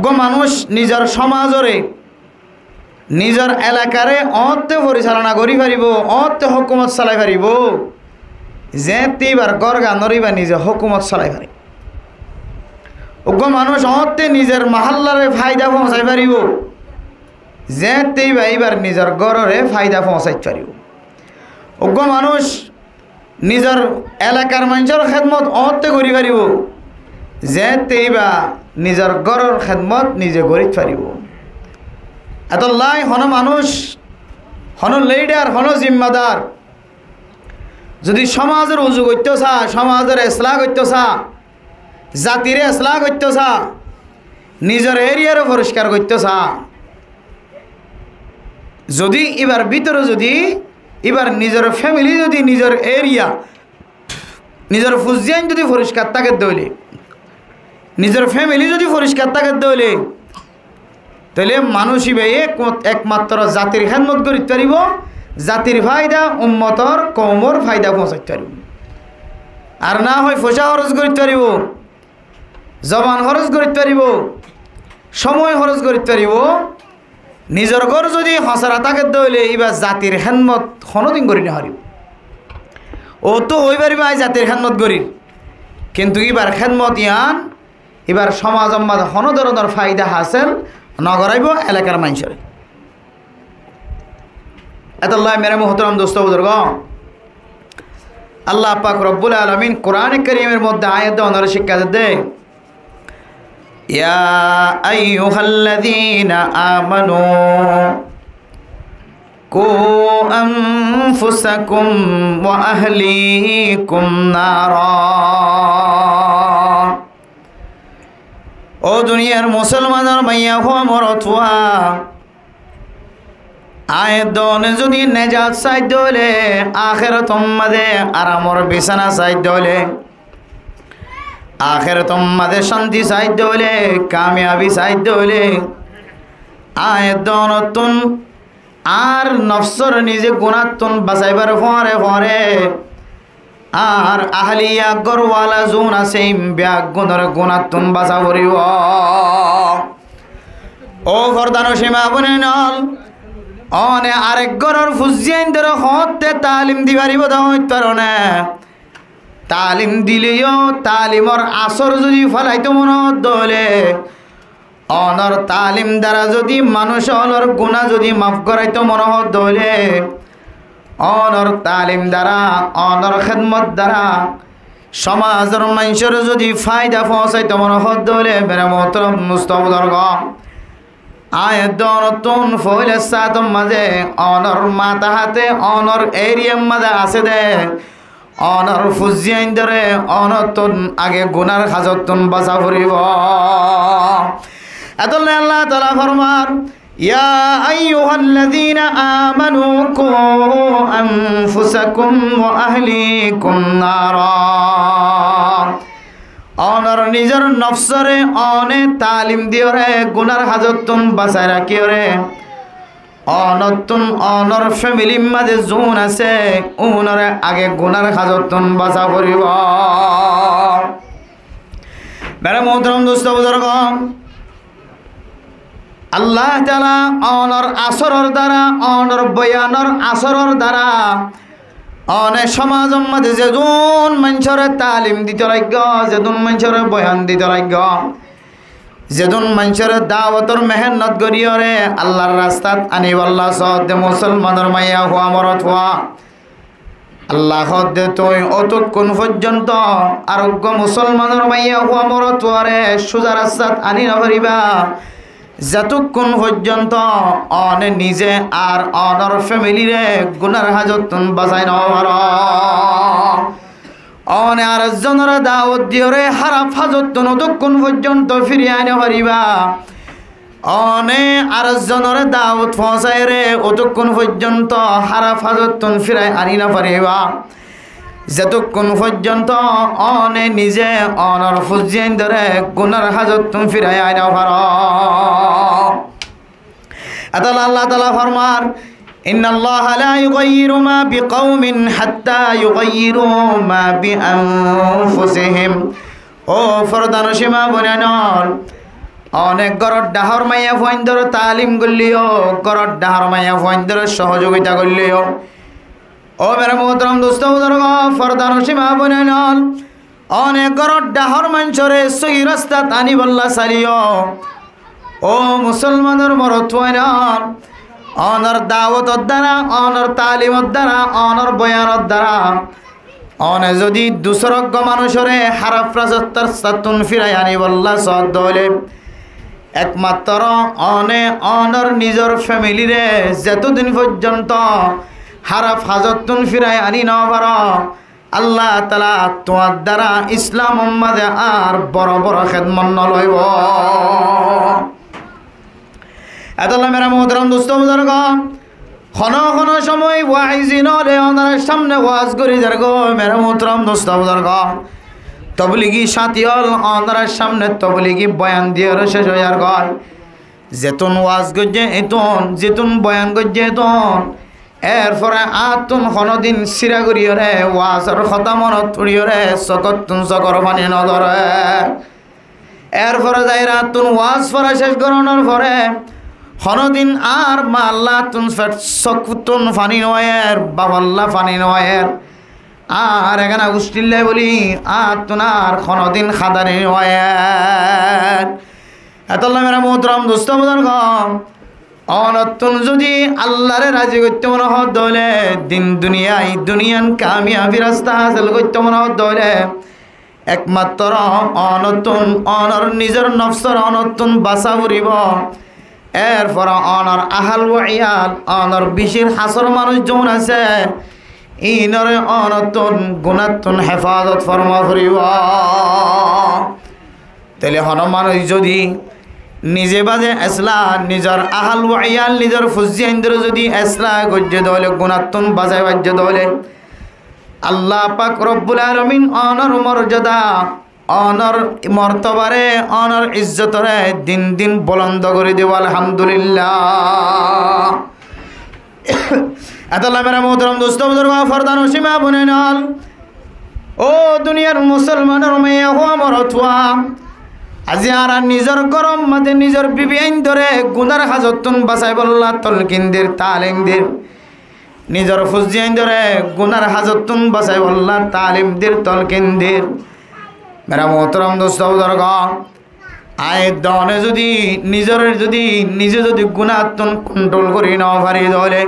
অজ্ঞ মানুষ নিজের সমাজরে নিজের এলাকারে অতে পরিচালনা করি পারিব অতে হুকুমত চালাই পারিব যে তেইবার গড়গা নরিবা নিজে হুকুমত চালাই পারি অজ্ঞ মানুষ অতে নিজের মাহাল্লারে ফায়দা পৌঁছাই পারিব যে তেইবা এইবার নিজের গড়রে ফায়দা পৌঁছাই পারিব অজ্ঞ মানুষ নিজের এলাকার মানুষের খেদমত অতে করি পারিব যে তেইবা নিজের গড়ের খেদমত নিজে করি পারিব এতলাই হন মানুষ হন লিডার হন জিম্মাদার যদি সমাজের উজু করতে চা সমাজের ইসলাহ করতে চা জাতির ইসলাহ করতে চা নিজের এরিয়ারও পরিষ্কার করতে চা যদি এবার ভিতরে যদি এবার নিজের ফ্যামিলি যদি নিজের এরিয়া নিজের ফুজিয়ান যদি পরিষ্কার থাকে দইলে নিজের ফ্যামিলি যদি পরিষ্কার থাকে দইলে তাহলে মানুষই একমাত্র জাতির খেদমত করিতে পারিব জাতির ফায়দা উম্মতর কওমর ফায়দা পৌঁছাইতে পারিব আর না হয় পয়সা খরচ করিতে পারিব জবান খরচ করিতে পারিব সময় খরচ করিতে পারিব নিজের ঘর যদি হসারা থাকে দইলে এবার জাতির খেদমত কোনোদিন করি না হারিব ও তো হই পারিব আই জাতির খেদমত করি কিন্তু এবার খেদমত ইয়ান এবার সমাজ মাঝে কোনো ধরনের ফায়দা হাসিল নগরাইব এলাকার মানুষের এতল্লাহ মেরে মোহতরম দোস্ত বুজুর্গ আল্লাহ পাক রব্বুল আলামিন কোরআন কারীমের মধ্যে আয়াত অনর শিক্ষা দেয় ইয়া আইয়ুহাল্লাযীনা আমানু কু আনফুসাকুম ওয়া আহলিকুম নারা ও দুনিয়ার মুসলমানের মাইয়া হওয়া মরতুয়া আয়দনে যদি নেজাত সাইদ হলে আখিরাতুম মাদে আরামর বিছানা সাইদ হলে আখিরাতুম মাদে শান্তি সাইদ হলে কামিয়াবি সাইদ হলে আয়দনতুন আর নফসর নিজে গুনাহতুন বাঁচাইবার পরে আর আহলিয়া গরওয়ালা জোন আছে ব্যাগ গুণর গুণাতুন বাঁচা করিব ও ফরদানো সীমা বনে নল অনে আরেক গরর ফুজিয়ান ধর হতে তালিম দিবারিব দনে তালিম দিলেও তালিমর আসর যদি ফলাইতো মন দলে অনর তালিম দ্বারা যদি মানুষ অনর গুণা যদি মাফ করাইতো মন দলে অনর তালিম দ্বারা অনর খেদমত দ্বারা সমাজের মানুষের যদি ফায়দা পৌঁছাইতো মন দলে মেরে মোহতরম মুস্তফদর্গ আয়তন ফইলে সাতম মাঝে অনর মাথা হাতে অনর এরিয়ার মাঝে আছে দে অনর ফুজিয়াইন ধরে অনতন আগে গুনার খাজতন বাঁচা ফুরিব এতলে আল্লাহ তাআলা ফরমান ইয়া আইয়ুহাল্লাযীনা আমানু কু আনফুসাকুম ওয়া আহলিকুম নারা অনর নিজের নফসরে অনে তালিম দিওরে গুনার হাজতন বাঁচাই রাখিওরে অনতুন অনর ফ্যামিলি মাঝে জোন আছে উনরে আগে গুনার হাজতন বাঁচা করিব মেরে মোহতরম দোস্ত বুজুর্গ আল্লাহ তাআলা অনর আসরর দ্বারা অনর বয়ানর আসরর দ্বারা অনেক সমাজ মাঝে যেজন মানুষের তালিম দিতে লাগ যেজন মানুষের বয়ান দিতে লাগ যেজন মানুষের দাওয়াতর মেহনত করিয়রে আল্লাহর রাস্তাত আনিবাল্লাহ সদে মুসলমানের মাইয়া হওয়া মরত হওয়া আল্লাহ দে তুই অতক্ষণ পর্যন্ত আরোগ্য মুসলমানের মাইয়া হওয়া মরত হওয়ারে সোজা রাস্তাত আনি না পারিবা যতক্ষণ পর্যন্ত অনে নিজে আর অনর ফ্যামিলিরে গুনার হাজতন বাঁচাই নর অনে আর জনের দাওয়াত দিওরে হারাপ হাজতন অতক্ষণ পর্যন্ত ফিরিয়ে আনে পারিবা অনে আর জনের দাওয়াত পৌঁছায় রে অতক্ষণ পর্যন্ত হারাপ হাজতন ফিরাই আনি না পারিবা যতক্ষণ পর্যন্ত অনে নিজে অনর ফুজিয়ান ধরে গুনার হাজতন ফিরাই আইনা পার আল্লাহ তাআলা ফরমান ইন্নাল্লাহা লা ইউগাইয়িরু মা বিকাউমিন হাত্তা ইউগাইয়িরু মা বিআনফুসিহিম ও ফরদান সীমা বনানর অনেক গরত ডাহর মাইয়া ফাইন্দর তালিম করলিও, গরত ডাহর মাইয়া ফাইন্দর সহযোগিতা করলিও। ও মেরে মোহতরম দোস্ত বুজুর্গ ফরদান সীমা বনে নল, অনেক গরত ডাহর মাঞ্চরে সই রাস্তা টানি বল্লা চালিও। ও মুসলমানের মরত নল, অনর দাওয়াতর দ্বারা, অনর তালিমর দ্বারা, অনর বয়ানের দ্বারা অনে যদি দুসরজ্ঞ মানুষরে হারাপ রাজত্বর সাতুন ফিরাই আনি বল্লা সদ হলে একমাত্র অনে অনর নিজের ফ্যামিলিরে যতদিন পর্যন্ত হারাপ হাজতুন ফিরাই আনি ন পার, আল্লাহ তাআলা তোমার দ্বারা ইসলাম উম্মাদে আর বড় বড় খেদমত নলইব। এতলা মেরা মোহতরম দোস্ত বুজুর্গ খন সময় ওয়াইজিন হলে ওনার সামনে ওয়াজ করি যার গো মেরা মোহতরম দোস্ত বুজুর্গ তবলিগি সাথী হল ওনার সামনে তবলিগি বয়ান দিয়ে শেষ হয়ে আর গয় যেতুন ওয়াজ গজ্জে এতুন যেতুন বয়ান গজ্জে এতুন এরপরে আতুন কোনদিন সিরা করিয়রে ওয়াজর কথা মনত পড়িয়রে চকতুন চকর পানি নধরে। এরপরে যাই রাতুন ওয়াজ পড়া শেষ করানোর পরে কোনদিন আর মা আল্লাহ তুন চকুতুন ফানি নয়ের বাবাল্লা ফানি নয়ের আর এখানে উষ্টিল্লে বলি আর তুনার কোনদিন খাদানি নয়ের। এতলা মেরা মোহতরম দোস্ত বুজুর্গ অনতুন যদি আল্লাহরে রাজি করতে মনে হত হলে দিন দুনিয়ায় দুনিয়ান কামিয়াবি রাস্তা হাসিল করতে মনে হত হলে একমাত্র অনতুন অনর নিজের নফসর অনতুন বাসা ফুরিব। এরপর অনর আহাল ওয়াইয়াল অনর বিশির হাসর মানুষ যখন আছে ইনরে অনতুন গুণাতুন হেফাজত ফরমা ফুরিব। তাহলে হন মানুষ যদি নিজে বাজে এসলা নিজের আহাল ওয়াইয়াল নিজের ফুজিয়াইন্দ্র যদি এসলা গজ্জে দলে গুণাতুন বাজায় বাজ্য দলে আল্লাহ পাক রব্বুল আলামিন অনর মর্যাদা অনর মর্তবারে অনর ইজ্জতরে দিন দিন বুলন্দ করে দেব আলহামদুলিল্লাহ। এতলা মেরা মোহতরম দোস্ত বুজুর্গ ফরদান সীমা বনে নল, ও দুনিয়ার মুসলমানের মেয়ে হওয়া মরথুয়া আজি আর নিজের গরম মাঝে নিজের বিবি আইন ধরে গুনার হাজতুন বাঁচাই বললা তলকিনদের তালিমদের নিজের ফুজি আইন ধরে গুনার হাজতুন বাঁচাই বললা তালিমদের তলকিনদের। মেরা মোহতরম দোস্ত বুজুর্গ আয়ের দনে যদি নিজে যদি গুণাতুন কন্ট্রোল করি না পারি দলে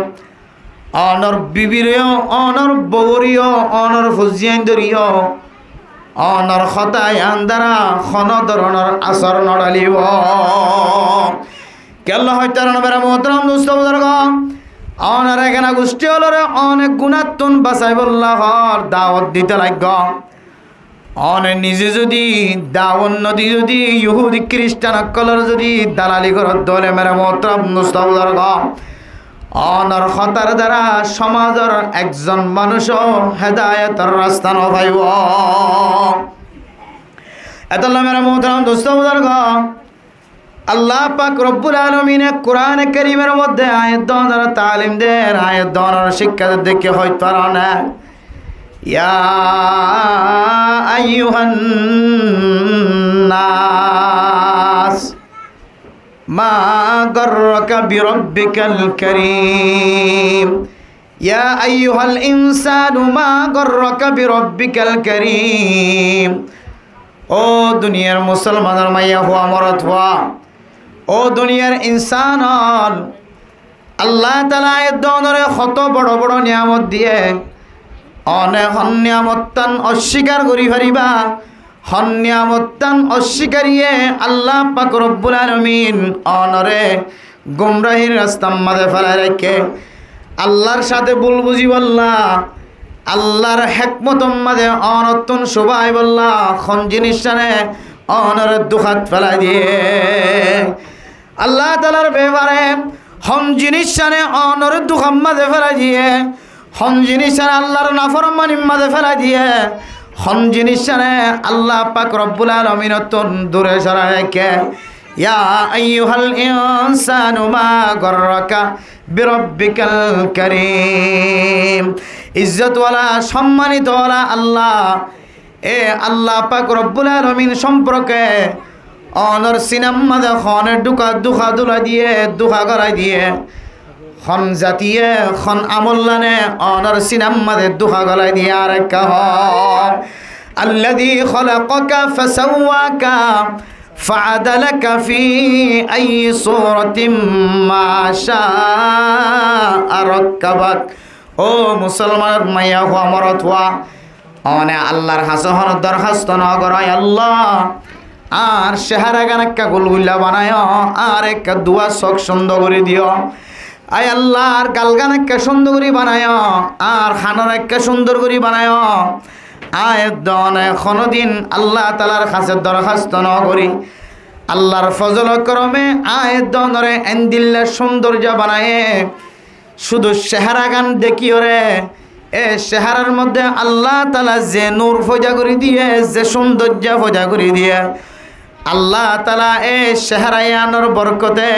অনর বিবিরেও অনর বগরিও অনর ফুজি আইন ধরিও অনর খতায় আন্দারা খন ধরনের আসর নড়ালিব কেল হইতার মেরা মোহতরম দোস্ত বুজুর্গ অনর এখানে গোষ্ঠী হলরে অনেক গুণাতুন বাঁচাই বললা হর দাওয়াত দিতে লাগ অনে নিজে যদি দাওয়াত নদী যদি ইহুদি খ্রিস্টান অকলর যদি দালালি করত দলে মেরা মোহতরম দোস্ত বুজুর্গ অনর খতার দ্বারা সমাজের একজন মানুষ হেদায়েতের রাস্তা নভাইব। এতলা মেরা মোহতরম দোস্ত বুজুর্গ আল্লাহ পাক রব্বুল আলামিন কোরআনে কারীমের মধ্যে আয়াত দ্বারা তালিম দেন আয়াত দ্বারা শিক্ষা দেখে হইতে পারে না। ইয়া আইয়ুহান নাস মা গররাকা বিরব্বিকাল কারীম, ইয়া আইয়ুহাল ইনসানু মা গররাকা বিরব্বিকাল কারীম। ও দুনিয়ার মুসলমানের মাইয়া হওয়া মরদ হওয়া, ও দুনিয়ার ইনসান আল্লাহ তাআলা এ দনরে কত বড় বড় নিয়ামত দিয়ে অনেক নিয়ামতান অস্বীকার করি পারিবা হন্যামত্তান অস্বীকারিয়ে আল্লাহ পাক রব্বুল আলামিন অনরে গুমরাহির রাস্তার মাঝে ফেলায় রেখে আল্লাহর সাথে ভুল বুঝি বললা আল্লাহর হেকমতর মাঝে অনতুন শোভাই বললা খন জিনিস জানে অনরে দুখাত ফেলাই দিয়ে আল্লাহ তাআলার ব্যাপারে হন জিনিস জানে অনরে দুখাম মাঝে ফেলাই দিয়ে হন জিনিস জানে আল্লাহর নাফরমানির মাঝে ফেলাই দিয়ে হন জিনিস জানে আল্লাহ পাক রব্বুল আলামিন তন দূরে সরায় রেখে ইয়া আইয়ুহাল ইনসানু মা গররাকা বিরব্বিকাল কারীম। ইজ্জতওয়ালা সম্মানিতওয়ালা আল্লাহ এ আল্লাহ পাক রব্বুল আলামিন সম্পর্কে অনর সিনেমা দে খনের দুখা দুলা দিয়ে দুখা গড়াই দিয়ে খন জাতিয়ে খন আমল্লানে অনর সিনেমা দে দুখা গলাই দিয়ে আর কহ আল্লাযী খলাকাকা ফাসাওয়াকা فعدلك في أي صورة ما شاء ركبك ও মুসলমান মাইয়া হওয়া মরত হওয়া অনে আল্লাহর হাসহন দরখাস্ত ন করায় আল্লাহ আর চেহারা গান একটা গুলগুল্লা বানায় আর একটা দুয়া চোখ সুন্দর করে দিও আয় আল্লাহ আর গালগান একটা সুন্দর করে বানায় আর খানার একটা সুন্দর করে বানায় আয় দনে কোনদিন আল্লাহ তাআলার কাছে দরখাস্ত ন করি আল্লাহর ফজল করমে আয় দনরে এন্দিল্লা সৌন্দর্য বানায় শুধু চেহারা গান দেখিও রে এ চেহারার মধ্যে আল্লাহ তাআলা যে নূর ফজা করে দিয়ে যে সৌন্দর্য ফজা করে দিয়ে আল্লাহ তাআলা এ চেহারায়ানোর বরকতে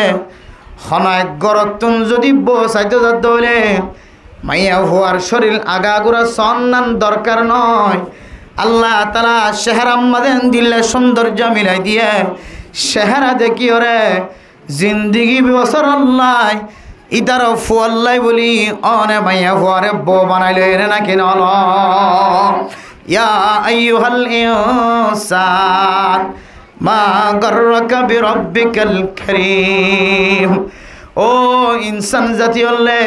খনায় গরতুন যদি বসাইতে যত হলে মাইয়া হওয়ার শরীর আগাগোড়া সন্নান দরকার নয় আল্লাহ তাআলা চেহারা মাদেন দিলে সৌন্দর্য মিলাই দিয়ে চেহারা দেখি ওরে জিন্দিগি বছর আল্লাহ ইতার ফুয়াল্লাই বলি অনে মাইয়া হওয়ারে বো বানাইলে রে নাকি নল ইয়া আইয়ুহাল ইনসান মা গররাকা বিরব্বিকাল কারীম ও ইনসান জাতি হলে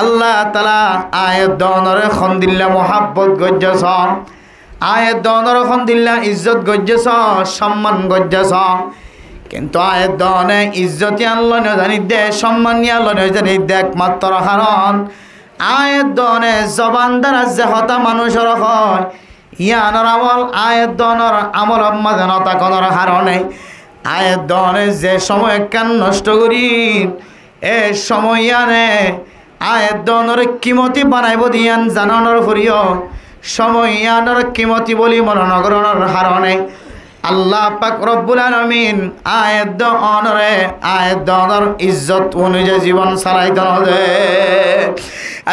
আল্লাহ তাআলা আয়াত দনরে খন্দিল্লা মোহাব্বত গজ্জস আয়াত দনরে খন্দিল্লা ইজ্জত গজ্জস সম্মান গজ্জস কিন্তু আয়াত দনে ইজ্জতি আল্লাহ ন জানি দে সম্মান নি আল্লাহ ন জানি দে একমাত্র কারণ আয়াত দনে জবান দ্বারা যে হতা মানুষের হয় ইয়ানোর আমল আয়াত দনর আমল মাঝানতা কোনর কারণে আয়াত দনে যে সময় কান নষ্ট করি এ সময় আনে আয়াত দনর কিমতি বানাইব দিয়ান জানানোর ফুরিও সময় আনর কিমতি বলি মননগরণর কারণে আল্লাহ পাক রব্বুল আলামিন আয়াত দনরে আয়াত দনর ইজ্জত অনুযায়ী জীবন চালাইতে দে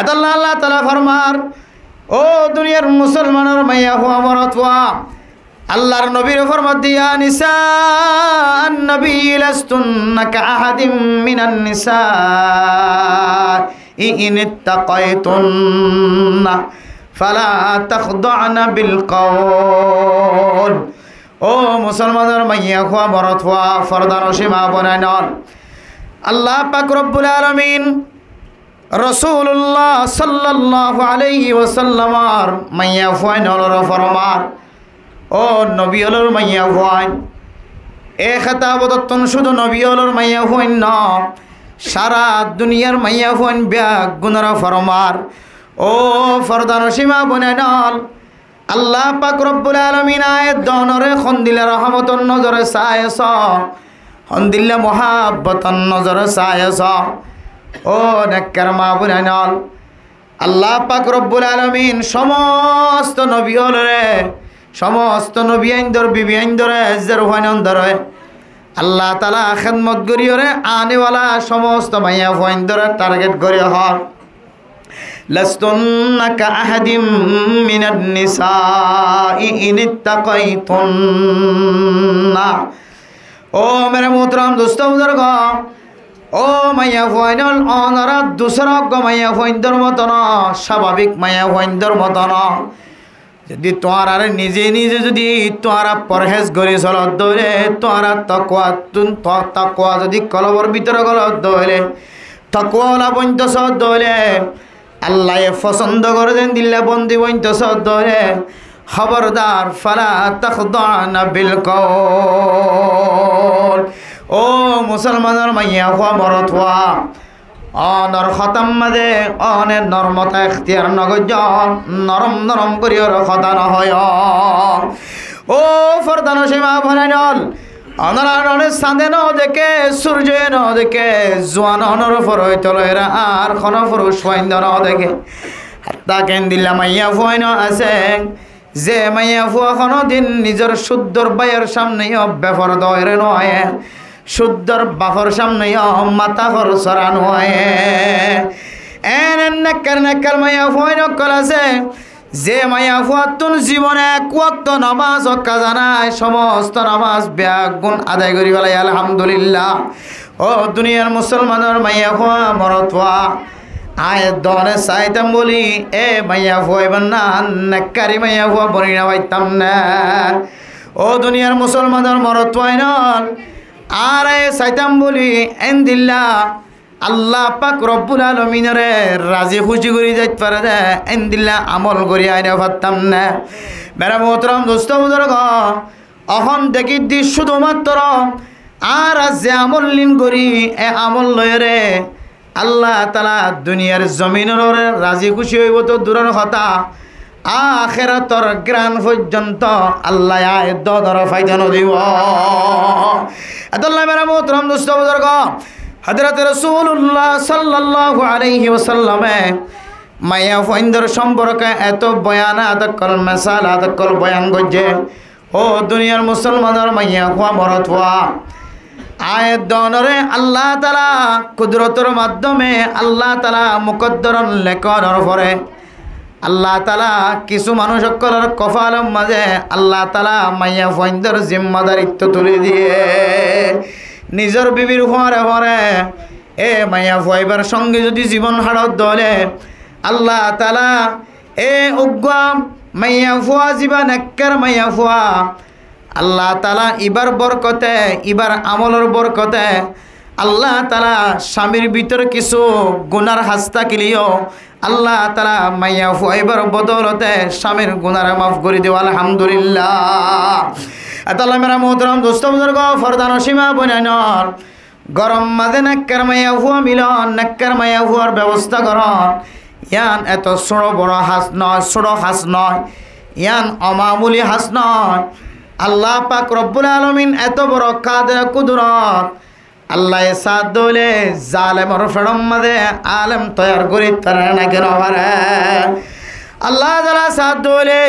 আল্লাহ আল্লাহ তাআলা ফরমার ও দুনিয়ার মুসলমানের মাইয়া হওয়া মরত হওয়া আল্লাহর নবীর ফরমাত দিয়া নিসা নবী লাস্তুন্না কাআহাদিম মিনান নিসা ইন ইত্তাকাইতুন্না ফালা তাখদা'না বিল কওল ও মুসলমানের মাইয়া হওয়া মরত হওয়া ফরদান সীমা বনায়ন আল্লাহ পাক রব্বুল আলামিন রাসূলুল্লাহ সাল্লাল্লাহু আলাইহি ওয়াসাল্লামার মাইয়া ফুয়াইন হলর ফরমার ও নবী হলর মাইয়া ফুয়াইন এ খেতাবতন শুধু নবী হলর মাইয়া ফুয়াইন ন সারা দুনিয়ার মাইয়া ফুয়াইন ব্যাগ গুণর ফরমার ও ফরদান সীমা বনাইনল আল্লাহ পাক রব্বুল আলামিন আয়াত দনরে খন্দিলা রহমতন নজরে সায়স খন্দিলা মুহাব্বতন নজরে সায়স ও নেককার মা বুনাইনল আল্লাহ পাক রব্বুল আলামিন সমস্ত নবী হলরে সমস্ত নবী আইন্দর বিবি আইন্দরে এজের হইনন ধরে আল্লাহ তাআলা খিদমত করিওরে আনেওয়ালা সমস্ত মাইয়া হইন্দরে টার্গেট করে হর লাস্তুন্না কাআহাদিম মিনান নিসাই ইন ইত্তাকাইতুন্না ও মেরে মোহতরম দোস্ত বুজুর্গ ও মাইয়া ফাইনাল অনারা দুসরা মাইয়া ফাইন্দর মতন স্বাভাবিক মাইয়া ফাইন্দর মতন যদি তোমার আর নিজে নিজে যদি তোমারা পরহেজ করে চলত দৌড়ে তোমারা তাকওয়া যদি কলবর ভিতরে গলত দৌড়ে তাকওয়ালা বন্ত সদ দৌড়ে আল্লাহ পছন্দ করে দেন দিল্লা বন্দি বন্ত সদ দৌড়ে খবরদার ফালা তাখদা'না বিল কওল ও মুসলমানের মাইয়া হওয়া মরত হওয়া অনর খতাম মাদে অনে নরমতা এখতিয়ার নগজ নরম নরম করি ওর খতা নহয় ও ফরদান সীমা ভরাইনল অনরানে চাঁদে ন দেখে সূর্য ন দেখে জোয়ান অনর ফরই তলেরা আর খন পুরুষ ফাইন্দ ন দেখে হাত্তা কেন দিল্লা মাইয়া ফুয়াইন আছে যে মাইয়া ফুয়া কোনো দিন নিজের শুদ্ধর বাইয়ের সামনে বেফর দয়রে নয় শুদ্ধর বাফর সামনে মাথা ঘর সরানো হয় এন নেকর নেকর মাইয়া ফুয়াইন কল আছে যে মাইয়া ফুয়াতুন জীবনে এক ওয়াক্ত নামাজ কাজা নাই, সমস্ত নামাজ ব্যাগুণ আদায় করি বলাই আলহামদুলিল্লাহ। ও দুনিয়ার মুসলমানের মাইয়া ফুয়া মরতওয়া আয়ের দনে চাইতাম বলি এ মাইয়া ফুয়াইবেন না, নেককারি মাইয়া ফুয়া বনি না পাইতাম না। ও দুনিয়ার মুসলমানের মরতওয়াই নন আর চাইতাম বলি এন্দিল্লা আল্লাহ পাক রব্বুল আলমিনরে রাজি খুশি করে যাইতে পারে দে এন্দিল্লা আমল করি আইনা পারতাম না। মেরা মোহতরম দোস্ত বুজুর্গ, অহন দেখি দি শুধুমাত্র আর যে আমল লিন করি এ আমল লয় রে আল্লাহ তালা দুনিয়ার জমিনের রাজি খুশি হইব তো দূরের কথা, আখিরাতর গ্রান পর্যন্ত আল্লাহ আয় দর ফায়দা নদিব। আল্লাহ মেরা মোহতরম দোস্ত বুজুর্গ, হযরত রাসূলুল্লাহ সাল্লাল্লাহু আলাইহি ওয়াসাল্লামে মাইয়া ফুয়াইন্দর সম্পর্কে এত বয়ান আদকল মেসাল আদকল বয়ান করছে। ও দুনিয়ার মুসলমানের মাইয়া ফুয়া মরতওয়া আয়াত দনরে আল্লাহ তাআলা কুদরতের মাধ্যমে আল্লাহ তাআলা মুকদ্দরন লেখনের পরে আল্লাহ তাআলা কিছু মানুষ সকলের কপালের মাঝে আল্লাহ তাআলা মাইয়া ফুয়াইন্দর জিম্মাদারিত্ব তুলে দিয়ে নিজের বিবির ঘরে ঘরে এ মাইয়া ফুয়াইবার সঙ্গে যদি জীবন হাড়ত দলে আল্লাহ তাআলা এ উগ্গা মাইয়া ফুয়া জীবন এক্কার মাইয়া ফুয়া আল্লাহ তাআলা ইবার বরকতে ইবার আমলের বরকতে আল্লাহ তাআলা স্বামীর ভিতর কিছু গুনার হাস্তা কিলিও আল্লাহ তাআলা মাইয়া ফুয়াইবার বদলতে স্বামীর গুনার মাফ করে দেওয়া আলহামদুলিল্লাহ। আল্লাহ মেরা মোহতরম দোস্ত বুজুর্গ ফরদান সীমা বনাইনর গরম মাঝে নেককার মাইয়া ফুয়া মিলন নেককার মাইয়া ফুয়ার ব্যবস্থা করন। ইয়ান এত ছোট বড় হাস নয়, ছোট হাস নয়, ইয়ান অমামুলি হাস নয়। আল্লাহ পাক রব্বুল আলামিন এত বড় কাদের কুদরত আল্লাহ সাদ দলে জালেমর ফেরম মাঝে আলেম তৈয়ার করি তারা না কেন পারে আল্লাহ তাআলা সাদ দলে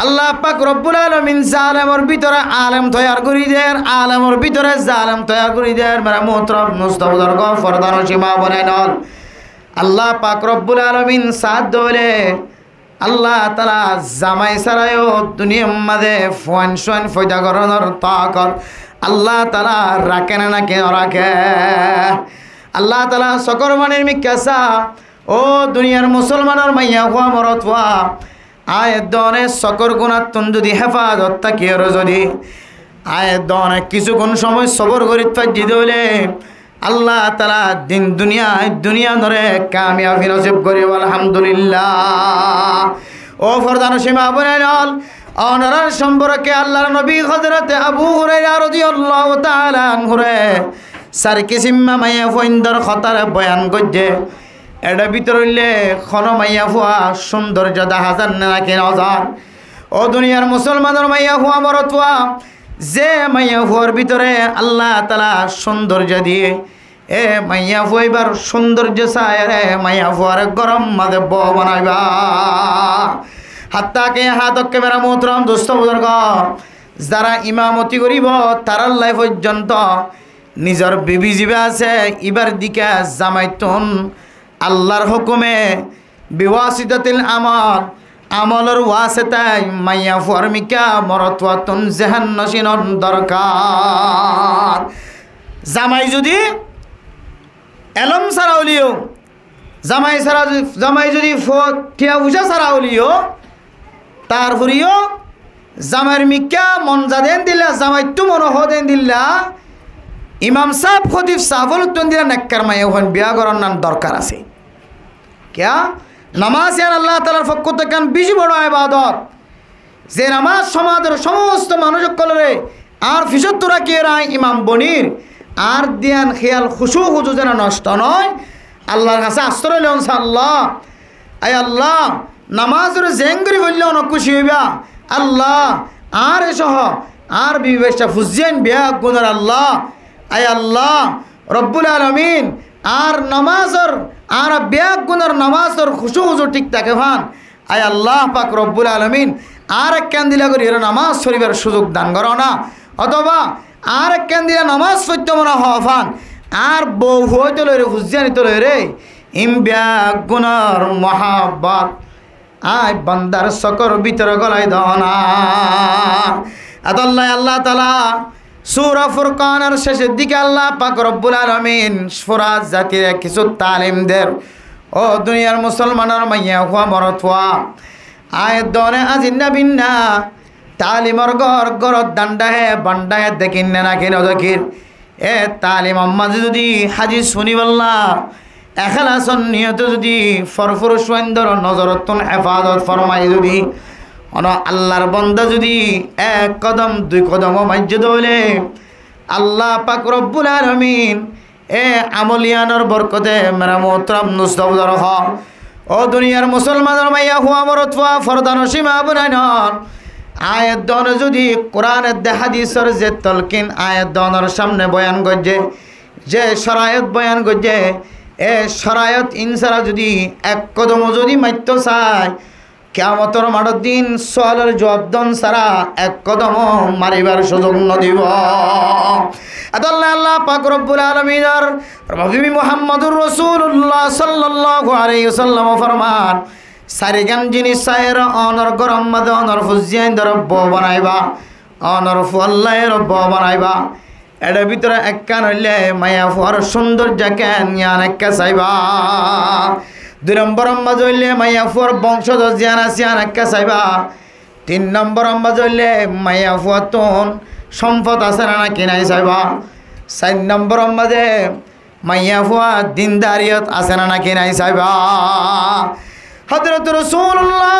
আল্লাহ পাক রব্বুল আলামিন জালেমর ভিতরে আলেম তৈয়ার করি দেন, আলেমর ভিতরে জালেম তৈয়ার করি দেন। মেরা মোহতরম মুস্তাফাদর গো ফরদান সীমা বনাইনল আল্লাহ পাক রব্বুল আলামিন সাদ দলে আল্লাহ তাআলা জামাই সারায়ও দুনিয়ার মাঝে ফোন শোন ফয়দা করানোর তাকত আল্লাহ তাআলা রাখে না কেন রাখে। আল্লাহ তাআলা সকর মানের মিকাসা ও দুনিয়ার মুসলমানের মাইয়া হওয়া মরতওয়া আয়ের দনে সকর গুণাত্তন যদি হেফাজত থাকিও যদি আয়ের দনে কিছুক্ষণ সময় সবর করি পাইতে দিলে আল্লাহ তাআলা দিন দুনিয়া ধরে কামিয়াবি নসিব করিব আলহামদুলিল্লাহ। ও ফরদান সীমা বনাইল অনার সম্পর্কে আল্লাহর নবী হযরত আবু হুরায়রা রাদিয়াল্লাহু তাআলা আনহুরে সার কিসিমা মাইয়া ফুয়াইন্দর খতারে বয়ান করছে। এটা ভিতর হইলে খন মাইয়া ফুয়া সৌন্দর্য দেখা যান না কেন যান। ও দুনিয়ার মুসলমানের মাইয়া ফুয়া মরতওয়া যে মাইয়া ফুয়ার ভিতরে আল্লাহ তাআলা সৌন্দর্য দিয়ে এ মাইয়া ফুয়াইবার সৌন্দর্য চায় রে মাইয়া ফুয়ার গরম মাঝে ব বানাইবা হাত্তাকে হাতকে মেরা মোহতরম দোস্ত বুজুর্গ যারা ইমামতি করিব তারার লাইফ পর্যন্ত নিজের বিবি জীবে আছে ইবার দিকে জামাইতুন আল্লাহর হুকুমে বিওয়াসিতাতিল আমলের ওয়াসিতায় মাইয়া ফুয়ার মিকা মরতওয়াতুন জেহান নসিনর দরকার। জামাই যদি এলম সারা হলিও জামাই যদি ঠিয়া বুঝা সারা হলিও তারপরেও জামাইয়ের মিকা মন যাদেন দিলা জামাই তু মন হদেন দিলা ইমাম সাহেব খতিব সাহবল উত্তন দিলা নেককার মাইয়া ওখান বিয়া করার নাম দরকার আছে। क्या নামাজ ইয়ান আল্লাহ তাআলার পক্ষ থেকে বেশি বড় ইবাদত যে নামাজ সমাজের সমস্ত মানুষ সকলরে আর ফিসত্তর রাখিয়ে ইমাম বনির আর দিয়ান খেয়াল খুশু খুজু যেন নষ্ট নয় আল্লাহর কাছে আশ্রয় লন আল্লাহ আয় আল্লাহ নামাজের জেঙ্গরি বললে অনেক খুশি হইবা আল্লাহ আর সহ আর বিবেচনা ফুজিয়ান বিয়া গুণার আল্লাহ আয় আল্লাহ রব্বুল আলামিন আর নামাজের আর বিয়া গুণার নামাজের খুশু খুজু ঠিক থাকে ভান আয় আল্লাহ পাক রব্বুল আলামিন আর এক ক্যান্দিলা করি এরা নামাজ শরীফের সুযোগ দান করো না অথবা আর এক ক্যান্দিলা নামাজ সত্য মনে হওয়ান আর বউ হইতে লই রে ফুজিয়ানি তো লই রে ইম বিয়া গুণার মহাব্বত আয় বান্দার সকর ভিতরে গলায় ধনা আদাল্লাহ আল্লাহ তাআলা সূরা ফুরকানের শেষের দিকে আল্লাহ পাক রব্বুল আলামিন সূরা জাতির কিছু তালিম দের ও দুনিয়ার মুসলমানের মাইয়া হুয়া মরত হুয়া আয় দনে আজিন্না বিন্না তালিমর গরত দান্ডা হে বান্ডা হে দেখিন না কেন দেখির এ তালিম আম্মা যদি হাদিস শুনি বললা এখলাসন নিয়ত যদি ফরফর সুন্দর নজরতন হেফাজত ফরমাই যদি অন আল্লাহর বান্দা যদি এক কদম দুই কদম মাইজ্জত হইলে আল্লাহ পাক রব্বুল আলামিন এ আমলিয়ানোর বরকতে মেরা মোহতরম নুসদাউদার হ ও দুনিয়ার মুসলমানের মাইয়া হুয়া মরত হুয়া ফরদান সীমা বুনাইনন আয়াত দন যদি কোরআনের দে হাদিসের যে তলকিন আয়াত দনের সামনে বয়ান করছে যে শরায়ত বয়ান করছে এ শরায়ত ইনসারা যদি এক কদম যদি মাইত্য চায় কিয়ামতের মাঠের দিন সোয়ালের জবাব দন সারা এক কদম মারিবার সুযোগ নদিব আদাল্লাহ আল্লাহ পাক রব্বুল আলামিনের নবী মুহাম্মদুর রাসূলুল্লাহ সাল্লাল্লাহু আলাইহি ওয়াসাল্লাম ফরমান সারিগান জিনিস সায়ের অনর গরম মাদে অনর ফুজিয়ান রব্ব বানাইবা অনর ফুল্লাহ রব্ব বানাইবা এর ভিতরে একখান হইলে মায়া ফুয়ার সৌন্দর্য কেন ইয়ান একা চাইবা দুই নম্বর আম্বাজ হইলে মাইয়া ফুয়ার বংশধর জিয়ান আসিয়ান একা চাইবা তিন নম্বর আম্বাজ হইলে মাইয়া ফুয়ার তোন সম্পদ আছে না কিনাই চাইবা চার নম্বর আম্বাজে মাইয়া ফুয়া দিনদারিয়ত আছে না কিনাই চাইবা হযরত রাসূলুল্লাহ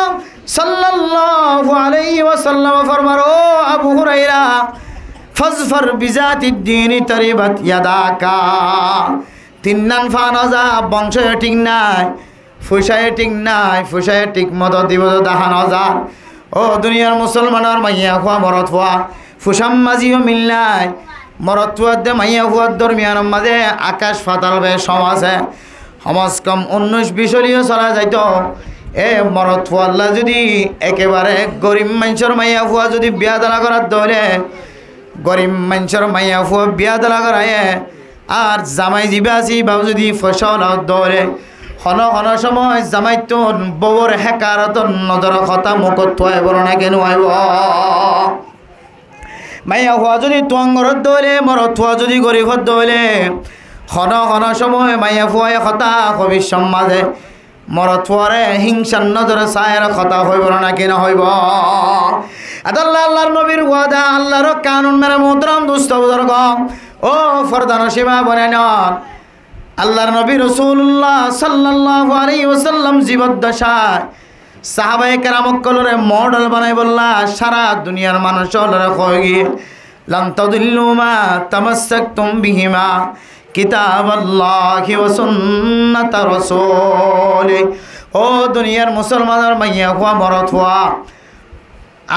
সাল্লাল্লাহু আলাইহি ওয়াসাল্লাম ফরমান ও আবু হুরায়রা ফাজফার বিজাতিদ দ্বীনি তারিবাত ইয়াদাকা তিন্নান ফানাজা বংশ ঠিক নাই ফুসায় ঠিক নাই ফুসায় ঠিক মত দিব দাহান হাজার ও দুনিয়ার মুসলমানের মাইয়া হুয়া মরত হুয়া ফুসাম মাঝিও মিল নাই মরত হুয়ার দে মাইয়া হুয়ার দরমিয়ান মাঝে আকাশ ফাতাল বে সমাজে সমাজ কম 19-20 চলা যাইত এ মরত হুয়াল্লা যদি একেবারে গরিব মানুষের মাইয়া হুয়া যদি বিয়া দালা করার দলে গরিব মানুষের মাইয়া হুয়া বিয়া দালা করায় আর জামাই জিবে আসি বা যদি ফসল দৌড়ে হন হন সময় জামাই তোর ববর হেকারত নজর কথা মুখত থুয়াই বলো না কেন আইব মাইয়া হুয়া যদি তোয়াঙ্গরত দৌড়ে মরত হুয়া যদি গরিবত দৌড়ে হন হন সময় মাইয়া ফুয়াই কথা কবির সমাজে মরত হুয়ারে হিংসার নজরে চায়ের কথা হইব না কেন হইব আদাল্লাহ আল্লাহর নবীর ওয়াদা আল্লাহর কানুন মেরা মোহতরম দুস্থ বুজুর্গ ও ফরদান সীমা বনেন আল্লাহর নবী রাসূলুল্লাহ সাল্লাল্লাহু আলাইহি ওয়াসাল্লাম জীবদ্দশায় সাহাবায়ে কেরামক কলরে মডেল বানাই বললা সারা দুনিয়ার মানুষ হলরে কই গিয়ে লান তাদিল্লু মা তামাসসাকতুম বিহিমা কিতাবাল্লাহি ওয়া সুন্নাত রাসূলি ও দুনিয়ার মুসলমানের মাইয়া হুয়া মরত হুয়া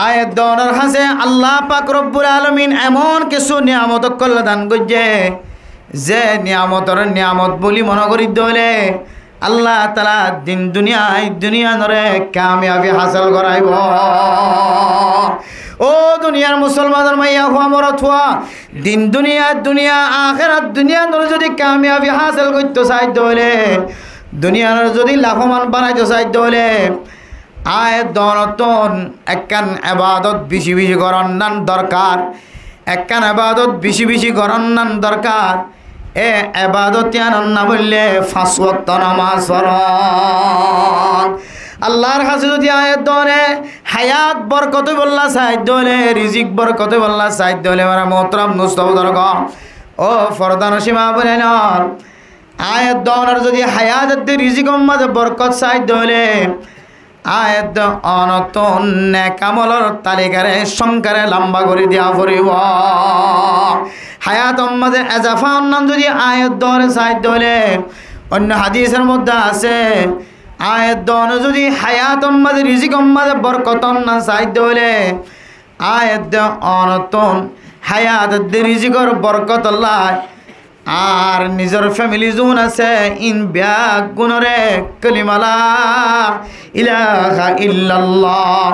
আয়াত দনের হাসে আল্লাহ পাক রব্বুল আলামিন এমন কিছু নিয়ামত কল্লা দান করছে যে নিয়ামতর নিয়ামত বলি মনে করি দলে আল্লাহ তাআলা দিন দুনিয়া নরে কামিয়াবি হাসিল করাইব ও দুনিয়ার মুসলমানের মাইয়া হুয়া মরত হুয়া দিন দুনিয়া আখিরাত দুনিয়া নরে যদি কামিয়াবি হাসিল করতে চাই দলে দুনিয়ার যদি লাভবান বানাইতে চাই দলে আয়াত দনতন একখান ইবাদত বেশি বেশি করন্নান দরকার একখান ইবাদত বেশি বেশি করন্নান দরকার এ ইবাদত ইয়ান না বললে 5 ওয়াক্ত নামাজ পড়ন আল্লাহর কাছে যদি আয়াত দনে হায়াত বরকত বললা চাই দলে রিজিক বরকত বললা চাই দলে মারা মোহতরম নুস্তাব দরগ ও ফরদান সীমা বলেন আয়াত দনের যদি হায়াত রিজিক মাঝে বরকত চাই দলে আয়াত অনতন নেকামলর তালিকারে সংকারে লম্বা করে দিয়া পড়িব হায়াত মাঝে এজাফা অন্যান যদি আয়াত দরে সাইড দলে অন্য হাদিসের মধ্যে আছে আয়াত দন যদি হায়াত মাঝে রিজিক মাঝে বরকত অন্যান সাইড দলে আয়াত অনতন হায়াত রিজিকর বরকত আল্লাহ আর নিজের ফ্যামিলি জোন আছে ইন ব্যাগ গুণরে কলিমালা ইলাহা ইল্লাল্লাহ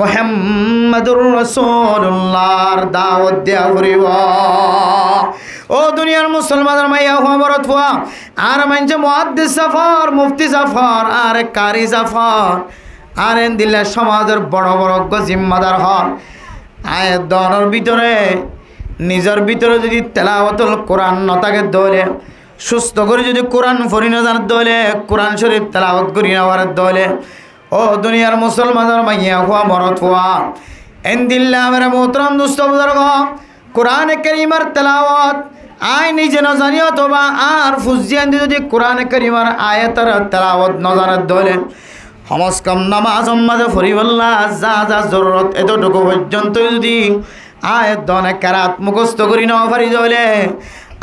মুহাম্মাদুর রাসূলুল্লাহর দাওয়াত দেয়া করিব ও দুনিয়ার মুসলমানের মাইয়া হুয়া মরত হুয়া আর মানছে মুহাদ্দিস সফর মুফতি সফর আর কারি সফর আর এন দিল্লা সমাজের বড় বড় জিম্মাদার হন আয়াত দনের ভিতরে নিজের ভিতরে যদি তেলাওয়াতুল কোরআন নতাকে দলে সুস্থ করে যদি কোরআন পড়ি না জানার দলে কোরআন শরীফ তেলাওয়াত করি নেওয়ার দলে ও দুনিয়ার মুসলমানের মাইয়া হওয়া মরত হওয়া এন দিল্লা মেরা মোহতরম দুস্থ বুজুর্গ কোরআন কারীমের তেলাওয়াত আই নিজে না জানি অথবা আর ফুজিয়ান যদি কোরআন কারীমের আয়াতের তেলাওয়াত না জানার দলে সমস্কম নামাজ মাঝে ফরিবল্লা যা যা জরুরত এতটুকু পর্যন্ত যদি আয়াত দনে কারাত মুখস্থ করি না পারি দলে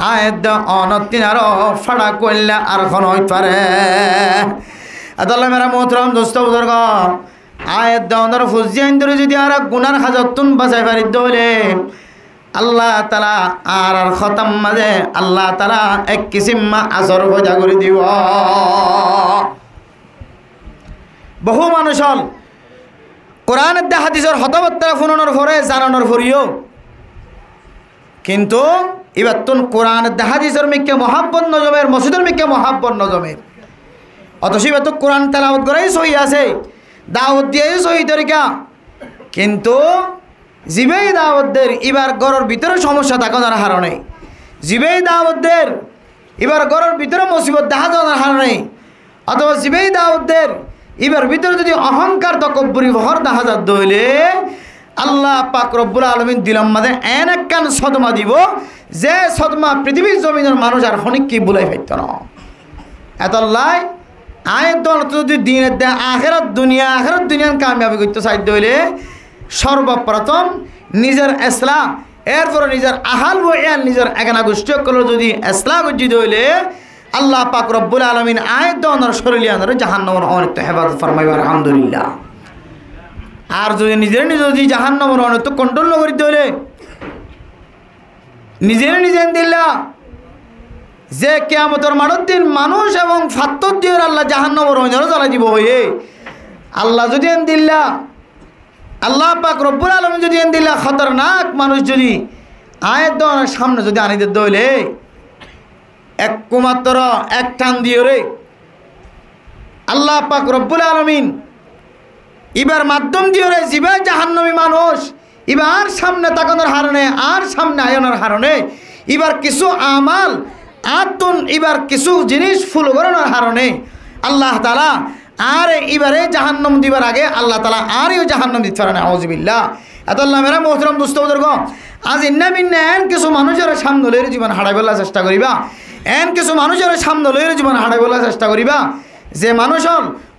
আয়াত অনতিন আরো ফাড়া করলে আর খন হইতে পারে আদাল্লাহ মেরা মোহতরম দোস্ত বুজুর্গ আয়াত দনের ফুজিয়ান ধরে যদি আর গুনার হাজতুন বাঁচাই পারি দলে আল্লাহ তালা আর খতম মাঝে আল্লাহ তালা এক কিসিমা আজর ভজা করে দিব বহু মানুষ হল কোরআনের দে হাদিসের হতবত্তা ফুননের ভরে জানানোর ভরিও কিন্তু এবার তুন কোরআনের দে হাদিসের মিকে মহাব্বত নজমের মসজিদের মিকে মহাব্বত নজমের অথচ এবার তো কোরআন তেলাওয়াত করাই সহি আছে দাওয়াত দিয়েই সহি তরিকা কিন্তু জিবেই দাওয়াতদের এবার গড়ের ভিতরে সমস্যা থাকা যার হার নেই জিবেই দাওয়াতদের এবার গড়ের ভিতরে মুসিবত দেখা যাওয়ার হার নেই অথবা জিবেই দাওয়াতদের এবার ভিতরে যদি অহংকার তকব্বুরি ভর দেখা যাত দইলে আল্লাহ পাক রব্বুল আলামিন দিলাম মাঝে এন এক কান সদমা দিব যে সদমা পৃথিবীর জমিনের মানুষ আর হনিক কি বুলাই পাইত না এতল্লাই আয়ের দল যদি দিনের দেয় আখেরাত দুনিয়ার কামিয়াবি করতে চাইতে হইলে সর্বপ্রথম নিজের ইসলাম এরপরে নিজের আহাল বয়ান নিজের একানা গোষ্ঠী যদি ইসলাম উজ্জিত হইলে আল্লাহ পাক রব্বুল আলামিন আয়াত দনের শরীলিয়ানের জাহান্নামের অনিত্য হেফাজত ফরমাইবে আলহামদুলিল্লাহ আর যদি যদি জাহান্নামের অনিত্য কন্ট্রোল না করিতে হইলে নিজে দিল্লা যে কিয়ামতের মাঠের দিন মানুষ এবং ফাত্তর দিয়ে আল্লাহ জাহান্নামের অনিত্য জ্বালাই দিব হয়ে আল্লাহ যদি দিল্লা আল্লাহ পাক রব্বুল আলামিন যদি দিল্লা খতরনাক মানুষ যদি আয়াত দনের সামনে যদি আনিতে দইলে একমাত্র এক টান দিয়ে রে আল্লাহ পাক রব্বুল আলামিন এবার মাধ্যম দিয়ে রে জিবা জাহান্নামী মানুষ এবার সামনে তাকানোর হারণে আর সামনে আয়নের হারণে এবার কিছু আমাল আতুন এবার কিছু জিনিস ফুল করানোর হারণে আল্লাহ তাআলা আর এবারে জাহান্নাম দিবার আগে আল্লাহ তাআলা আর জাহান্নাম দিতে পারে না আউযুবিল্লাহ আল্লাহ মেরা মোহতরম দোস্ত বুজুর্গ আজ ইন্না কিছু মানুষের সামনে লইরে জীবন হারাই বলার চেষ্টা করিবা এন কিছু মানুষের সামনে লইরে জীবন হারাই বলার চেষ্টা করিবা যে মানুষ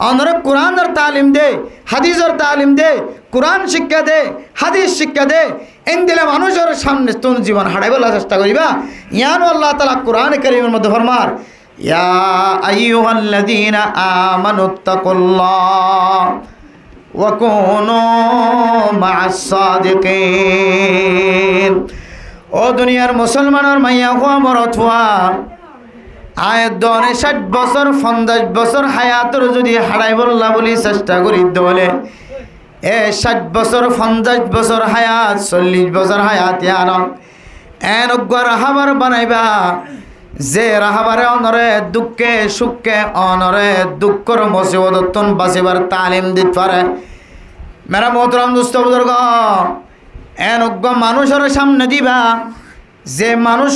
অনরে কোরআনের তালিম দে হাদিসের তালিম দে কোরআন শিক্ষা দে হাদিস শিক্ষা দে এন দিলে মানুষের সামনে তোর জীবন হারাই বলার চেষ্টা করিবা ইয়ান আল্লাহ তাআলা কোরআন কারীমের মধ্যে ফরমার ইয়া আইয়ুহাল্লাযীনা আমানুত্তাকুল্লাহ ওয়া কুনু মা'আস সাদিকিন ও দুনিয়ার মুসলমানের মাইয়া হওয়া মরত হওয়া আয়াত দনে 60 বছর 50 বছর হায়াতের যদি হারাই বললা বলি চেষ্টা করি দলে এ 60 বছর 50 বছর হায়াত 40 বছর হায়াত এন রাহাবার বানাইবা যে রাহাবারে অনরে দুঃখে সুখে অনরে দুঃখর মুসিবতন বাঁচিবার তালিম দিতে পারে মেরা মোহতরম দোস্ত বুজুর্গ এন মানুষের সামনে দিবা যে মানুষ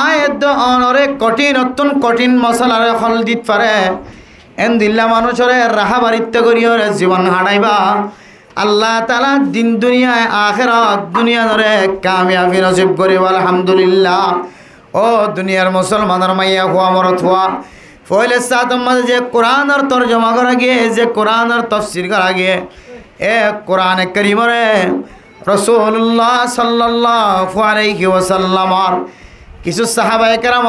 আয়াত অনরে কঠিন অত্যন্ত কঠিন মশলারে ফল দিতে পারে এন দিল্লা মানুষের রাহাবারিত্য করিও জীবন হারাইবা আল্লাহ তাআলা দিন দুনিয়ায় আখিরাত দুনিয়া ধরে কামিয়াবি নসিব করিব আলহামদুলিল্লাহ ও দুনিয়ার মুসলমানের মাইয়া হওয়া মরত হওয়া ফয়লে সাতম মাঝে যে কোরআনের তরজমা করা গিয়ে যে কোরআনের তাফসীর করা গিয়ে এ কোরআনে কারীমরে রাসূলুল্লাহ সাল্লাল্লাহু আলাইহি ওয়াসাল্লামের কিছু সাহাবায়ে কেরাম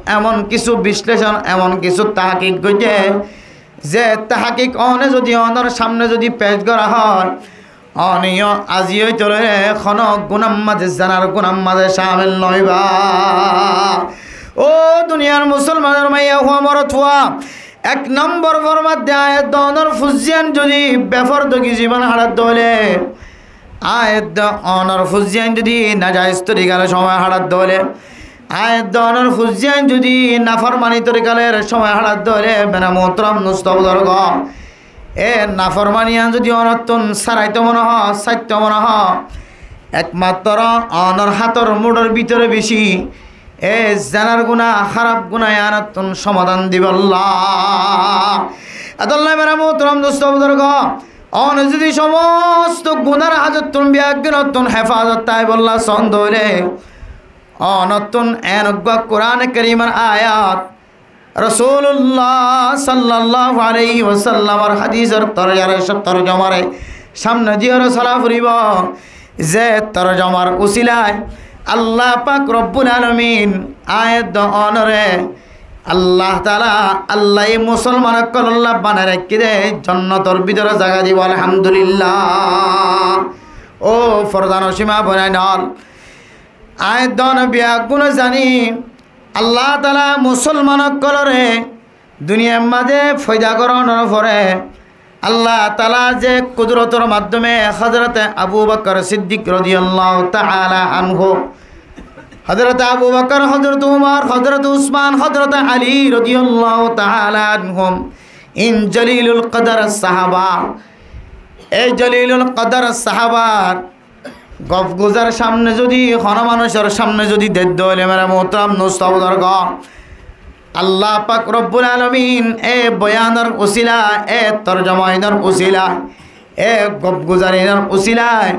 এমন কিছু বিশ্লেষণ এমন কিছু তাহকিক কইছে যে তাহকিক অনে যদি অনর সামনে যদি পেশ করা হয় অনিয় আজিও চলে খন গুনাম মাঝে জানার গুনাম মাঝে শামিল নইবা ও দুনিয়ার মুসলমানের মাইয়া হওয়া মরত হওয়া এক নম্বর ফরমাত আয়াত দনের ফুজিয়ান যদি বেফর দগি জীবন হারাত দলে আয়াত অনর ফুজিয়ান যদি নাজায়েজ তরিকার সময় হারাত দলে আয়াত দনের ফুজিয়ান যদি নাফরমানি তরিকালের সময় হারাত দলে বেনা মোহতরম নুস্তবদর্গ এ নাফরমানিয়া যদি অনতন সারাইতে মনে হ সাইত্য মনে হ একমাত্র অনর হাতর মুডর ভিতরে বেশি এ জানার গুণা খারাপ গুণা আনতন সমাধান দিবল্লাহ আদাল্লাহ মেরা মোহতরম দোস্ত বুজুর্গ অন যদি সমস্ত গুনার হাজতন বিয়াগ্নতন হেফাজত তাই বল্লা সন্দরে অনতন এনগ্গ কোরআন কারীমের আয়াত রাসূলুল্লাহ সাল্লাল্লাহু আলাইহি ওয়াসাল্লামের হাদিসের তরজমারে সামনে দিয়র সালা ফুরিব যে তরজমার উসিলায় আল্লাহ পাক রব্বুল আলামিন আয়াত অনরে আল্লাহ তাআলা আল্লাহ মুসলমান কল্লাহ বানায় রাখি দে জান্নাতের ভিতরে জায়গা দিব আলহামদুলিল্লাহ ও ফরদান সীমা বনাই নল আয়াত দন বিয়া গুণ জানি আল্লাহ তাআলা মুসলমান কলরে দুনিয়ার মাঝে ফয়দা করানোর পরে আল্লাহ তাআলা যে কুদরতের মাধ্যমে হযরতে আবু বকর সিদ্দিক রাদিয়াল্লাহু তাআলা আনহু হযরত আবু বকর হযরত উমর হযরত উসমান হযরত আলী রাদিয়াল্লাহু তাআলা আনহুম ইন জলিলুল কদর সাহাবা এই জলিলুল কদর সাহাবার গফ গুজার সামনে যদি কোন মানুষের সামনে যদি দেদ্দ হলে মেরা মোহতারাম নস্তাবদর গ আল্লাহ পাক রব্বুল আলামিন এ বয়ানের উসিলা এ তরজমাইনের উসিলা এ গফ গুজারিনের উসিলায়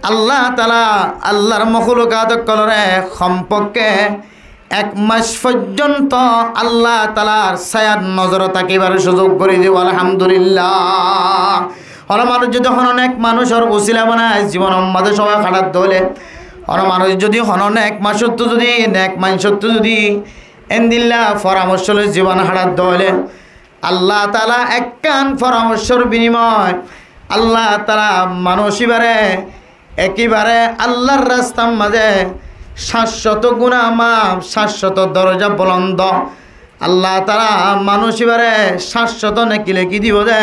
আল্লাহ তাআলা আল্লাহর মখলুকাত কলরে সম্পর্কে এক মাস পর্যন্ত আল্লাহ তাআলার ছায়ার নজর তাকিবার সুযোগ করে দিব আলহামদুলিল্লাহ হর মানুষ যদি হনন এক মানুষের উসিলা বানায় জীবন মাঝে সবাই খাটাত হলে হর মানুষ যদি হনন এক মাসত্ব যদি এক মাসত্ব যদি এন্দিল্লা পরামর্শ জীবন হারাত হলে আল্লাহ তাআলা এক কান পরামর্শের বিনিময় আল্লাহ তাআলা মানুষিবারে একেবারে আল্লাহর রাস্তার মাঝে 700 গুণা মাপ 700 দরজা বুলন্দ আল্লাহ তাআলা মানুষিবারে 700 নেকি লেখি দিব দে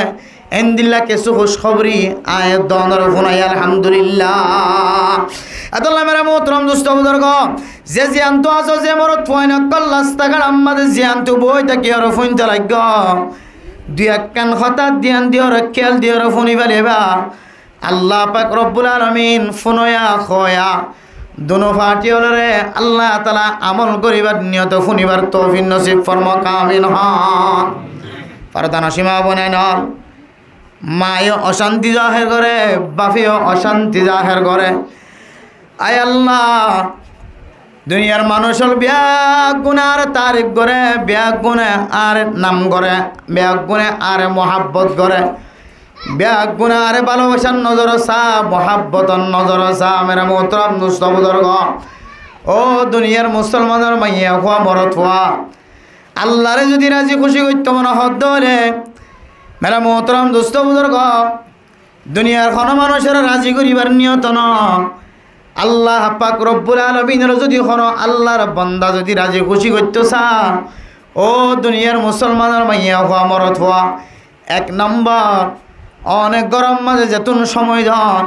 এন্দিল্লা কিছু খুশখবরি আয়াত দনর ফুনাই আলহামদুলিল্লাহ আদাল্লাহ মেরা মোহতরম দোস্ত বুজুর্গ যে জিয়ান্ত আছো যে মরত ফয়ন কল্লাস্তাগার আমাদের জিয়ান্ত বই থাকি আর ফোনতে লাগ দুই এক কান হঠাৎ দিয়ান দিওর খেয়াল দিওর ফোনি ফেলেবা আল্লাহ পাক রব্বুল আলামিন ফোনয়া খয়া দুনো ফাটি হলরে আল্লাহ তাআলা আমল করিবার নিয়ত ফুনিবার তৌফিক নসিব ফরমা কামিল হন পারদানা সীমা বনে নল মায়ও অশান্তি জাহের করে বাপেও অশান্তি জাহের করে আয় আল্লাহ দুনিয়ার মানুষের ব্যাগ গুণার তারিফ করে ব্যাগ গুণে আর নাম করে ব্যাগ গুণে আর মহাব্বত করে ব্যাগ গুণে আর ভালোবাসার নজর সা মহাব্বতর নজর সা মেরা মোহতরম নুস্তবদর্গ ও দুনিয়ার মুসলমানের মাইয়া হওয়া মরত হওয়া আল্লাহরে যদি রাজি খুশি করতে মনে হদ্দ হলে মেরা মোহতরম দোস্ত বুজুর্গ দুনিয়ার কোন মানুষের রাজি করিবার নিয়ত ন আল্লাহ পাক রব্বুল আলামিনের যদি কোন আল্লাহর বান্দা যদি রাজি খুশি করতে চা ও দুনিয়ার মুসলমানের মাইয়া হওয়া মরত হওয়া এক নম্বর অনেক গরম মাঝে যেতুন সময় ধন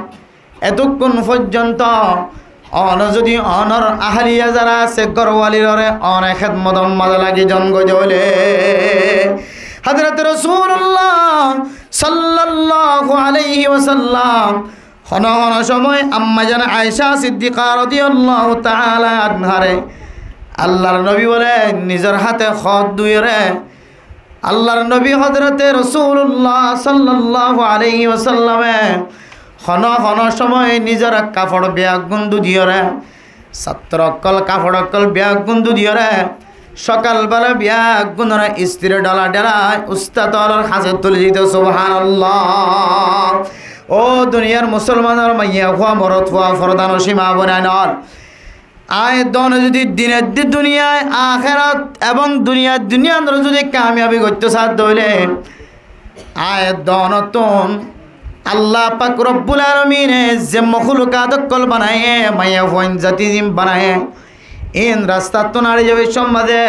এতক্ষণ পর্যন্ত অন যদি অনর আহালিয়া যারা আছে গরওয়ালির অনেক খেদমতম মাঝে লাগি জন্ম জলে হযরত রাসূলুল্লাহ সাল্লাল্লাহু আলাইহি ওয়াসাল্লাম হন হন সময় আম্মা জান আয়েশা সিদ্দিকা রাদিয়াল্লাহু তাআলা আনহারে আল্লাহর নবী বলে নিজের হাতে খত দুইরে আল্লাহর নবী হযরত রাসূলুল্লাহ সাল্লাল্লাহু আলাইহি ওয়াসাল্লামে হন হন সময় নিজের কাপড় ব্যাগ গুন্দু দিয়রে ছাত্রকল কাপড় কল ব্যাগ গুন্দু দিয়রে সকালবেলা ব্যাগ গুনরা স্ত্রী ডালা ডালায় উস্তাদর হাজে তুলে দিতে সুবহানাল্লাহ ও দুনিয়ার মুসলমানের মাইয়া হওয়া মরত হওয়া ফরদান সীমা বনানর আয় দন যদি দিনের দিন দুনিয়ায় আখেরাত এবং দুনিয়ার যদি কামিয়াবি করতে সাধ্য হইলে আয় দনতন আল্লাহ পাক রব্বুল আলামিনে যে মখলুকাত কল বানায় মাইয়া হওয়ান জাতি জিম বানায় ইন রাস্তা তো আড়ি যাবে সম্মাদে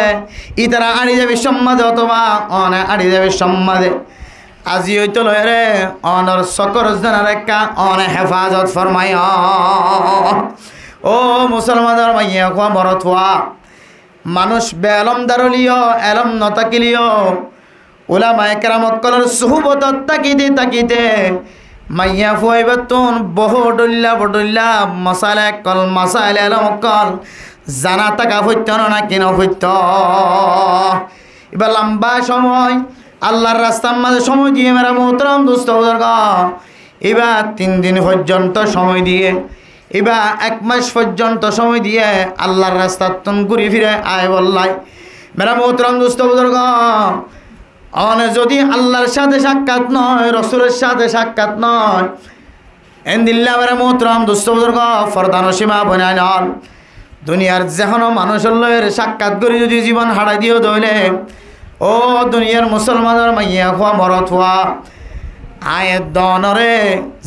ইতারা আড়ি যাবে সম্মাদে অথবা অনে আড়ি যাবে সম্মাদে আজি হইতো লয়রে অনর সকর জানার একা অনে হেফাজত ফরমায় ও মুসলমানের মাইয়া খোয়া মরত হওয়া মানুষ বেলম দারলিও এলম নতাকিলিও উলামায়ে কেরামকলের সুহবতত তাকিতে মাইয়া ফুয়াইবাতুন বহু ডল্লা মাসাইল আলমকল জানা টাকা হইত না কেন হইত। এবার লম্বা সময় আল্লাহর রাস্তার মাঝে সময় দিয়ে মেরা মোহতরম দুস্থ বুজুর্গ, এবার 3 দিন পর্যন্ত সময় দিয়ে, এবার 1 মাস পর্যন্ত সময় দিয়ে আল্লাহর রাস্তার তুন ঘুরে ফিরে আয় বললাই। মেরা মোহতরম দুস্থ বুজুর্গ, যদি আল্লাহর সাথে সাক্ষাৎ নয়, রসুলের সাথে সাক্ষাৎ নয়, এন্দিল্লা মেরা মোহতরম দুস্থ বুজুর্গ ফরদানো সীমা বনায় নল। দুনিয়ার যেখানো মানুষের লয়ের সাক্ষাৎ করে যদি জীবন হারাই দিও দইলে, ও দুনিয়ার মুসলমানের মাইয়া হওয়া মরত হওয়া আয়ের দনরে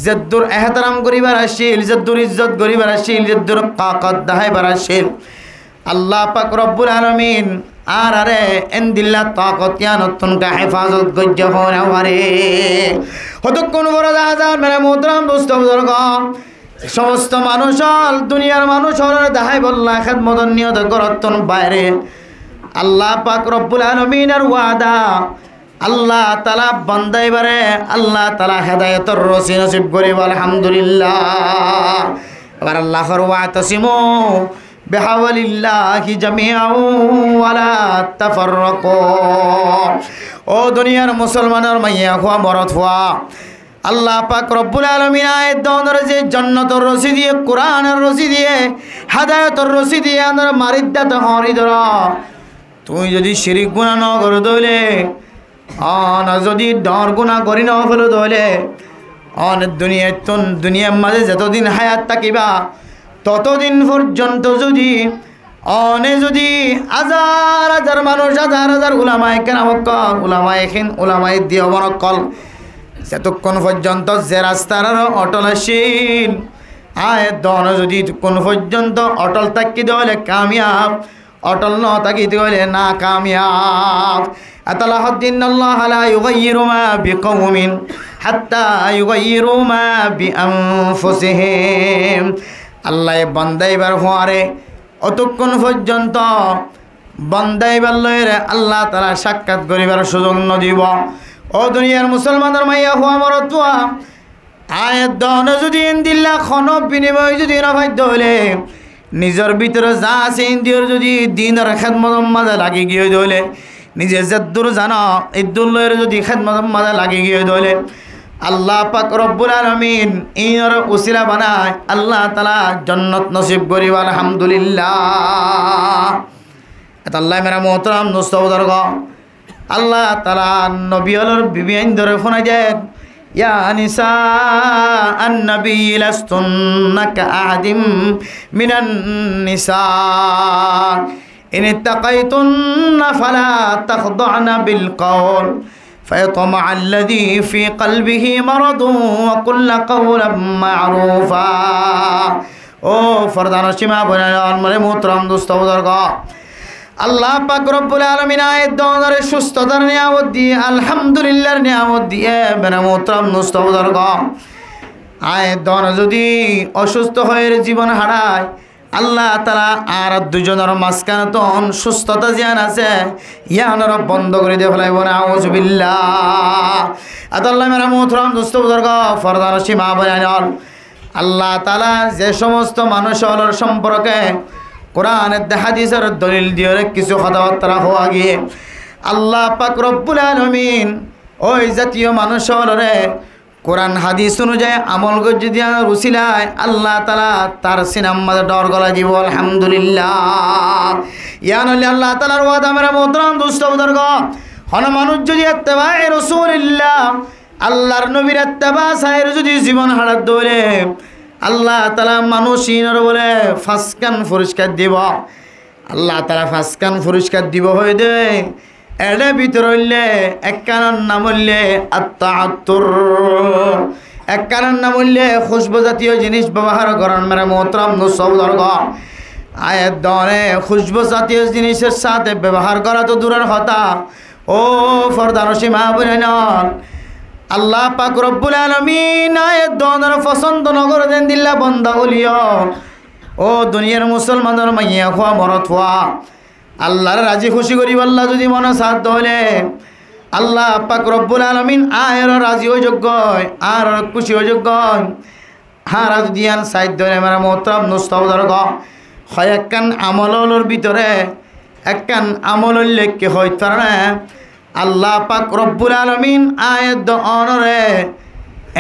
যেদুর এহতারাম করিবার আসিল, যেদুর ইজ্জত করিবার আসিল, যেদুর কাকত দাহাইবার আসিল, আল্লাহ পাক রব্বুল আলামিন আর আরে এন্দিল্লা তাকতিয়া নতুনকা হেফাজত গজ্য হওয়ারে হতক্ষণ বড় দাহাজার মেরে মোহতরম দোস্ত বুজুর্গ, সমস্ত মানুষ দুনিয়ার মানুষ দাহাই বললা খেদমত নিয়ত করতন বাইরে আল্লাহ পাক রব্বুল আলামিনের ওয়াদা, আল্লাহ তাআলা বান্দাইবারে আল্লাহ তাআলা হেদায়েতর রশি নসিব করিব আলহামদুলিল্লাহ। এবার আল্লাহর ওয়াতাসিমু বিহাওলিল্লাহি জামিআন ওয়ালা তাফাররাকু। ও দুনিয়ার মুসলমানের মাইয়া হওয়া মরদ হওয়া, আল্লাহ পাক রব্বুল আলামিন আয়াত দনের যে জান্নাতের রশি দিয়ে, কোরআনের রশি দিয়ে, হেদায়েতের রশি দিয়ে আন্দর মারিদাত হরি ধর। তুই যদি শিরিক গুনাহ ন করে দইলে, যদি ডর গুনাহ করি ন ফেলে দইলে, দুনিয়ার মাঝে যতদিন হায়াত থাকিবা ততদিন পর্যন্ত যদি যদি হাজার মানুষ, হাজার উলামায়ে কেরামকল, উলামায়ে দিওয়ানকল যতক্ষণ পর্যন্ত যে রাস্তার অটল আসিল আয় দন, যদি কোন পর্যন্ত অটল থাকি দলে কামিয়াব, অটল ন থাকি দলে না কামিয়াব। আতালাহুদ্দিনাল্লাহ লা ইউগাইয়িরু মা বিকওমিন হাত্তা ইউগাইয়িরু মা বিআনফুসিহিম। আল্লাহ বান্দাইবার হওয়ারে অতক্ষণ পর্যন্ত বান্দাইবার লয়ের আল্লাহ তাআলা সাক্ষাৎ করিবার সুযোগ ন দিব। ও দুনিয়ার মুসলমানের মাইয়া হওয়া মরতুয়া আয়াত দন যদি ইন্দিল্লা খনব বিনিময় যদি নভাদ্য হইলে, নিজের ভিতরে যা আছে ইন্দিয়র যদি দিনের খেদমত মাঝে লাগি গিয়ে দইলে, নিজে যেদুর জানা ইদ্দুর লয়ের যদি খেদমত মাঝে লাগি গিয়ে দইলে, আল্লাহ পাক রব্বুল আলামিন ইনর উসিলা বানায় আল্লাহ তাআলা জান্নাত নসিব করিব আলহামদুলিল্লাহ। এটা আল্লাহ মেরা মোহতরম দোস্ত বুজুর্গ, আল্লাহ তাআলা নবী হলর বিবি আইন ধরে ফোনাই দেন, ইয়া নিসা আন-নবী লাস্তুন্না কাআদিম মিনান নিসা ইন ইত্তাকাইতুন্না ফালা তাখদা'না বিল কওল فيطمع الذي في قلبه مرض وقل قولا معروفا। ও ফরদানো সীমা বনাল মরে মোহতরম দোস্ত বুজুর্গ, আল্লাহ পাক রব্বুল আলামিন আয়াত দনের সুস্থতার নিয়ামত দিয়ে, আলহামদুলিল্লাহর নিয়ামত দিয়ে মেরা মোহতরম দোস্ত বুজুর্গ, আয়াত দন যদি অসুস্থ হয়ে জীবন হারায়, আল্লাহ তাআলা আর দুজনের মাঝখানে তখন সুস্থতা জিয়ান আছে ইয়ানর বন্ধ করে দিয়ে ফেলাইব না আউযুবিল্লাহ। আল্লাহ মেরা মোহতরম দোস্ত বুজুর্গ ফরদানো সীমা বনাল, আল্লাহ তাআলা যে সমস্ত মানুষের সম্পর্কে কোরআনের হাদিসের দলিল দিয়ে কিছু কথাবার্তা হওয়া গিয়ে আল্লাহ পাক রব্বুল আলামিন ওই জাতীয় মানুষরে কোরআন হাদিস অনুযায়ী আমল গজ্জি দিয়া রুসিলায় আল্লাহ তাআলা তার সিনার মাঝে ডর গলা দিব আলহামদুলিল্লাহ। ইয়ানলি আল্লাহ তাআলার ওয়াদা মেরা মোহতরম দোস্ত বুজুর্গ, হন মানুষ যদি ইত্তেবায়ে রাসূলিল্লাহ আল্লাহর নবীর ইত্তেবা সাইর যদি জীবন হারাত দৌড়ে, আল্লাহ তাআলা মানুষিনর বলে ফাসকান পুরস্কার দিব। আল্লাহ তাআলা ফাসকান পুরস্কার দিব হয়ে দে এর ভিতর হইলে এক কারণ নাম হইলে আত্তাআত্তুর, এক কারণ নাম হইলে খুশবু জাতীয় জিনিস ব্যবহার করেন মেরা মোহতরম দোস্ত বুজুর্গ। আয়াত দনে খুশবু জাতীয় জিনিসের সাথে ব্যবহার করা তো দূরের কথা, ও ফরদানো সীমা বনাল আল্লাহ পাক রব্বুল আলামিন আয়াত দনের পছন্দ নগর দেন দিল্লা বন্দা বলিও। ও দুনিয়ার মুসলমানের মাইয়া হওয়া মরত হওয়া, আল্লাহর রাজি খুশি করি আল্লাহ যদি মনে সাধ্য হলে আল্লাহ পাক রব্বুল আলামিন আয়ের রাজি ও যোগ্য আর খুশি ও যোগ্য হারা দিয়ান সাইড ধরে আমার মোহতরম নুস্তাবদর্গ হয় একখান আমলের ভিতরে একখান আমল উল্লেখ হইতে না আল্লাহ পাক রব্বুল আলামিন আয়াত অনরে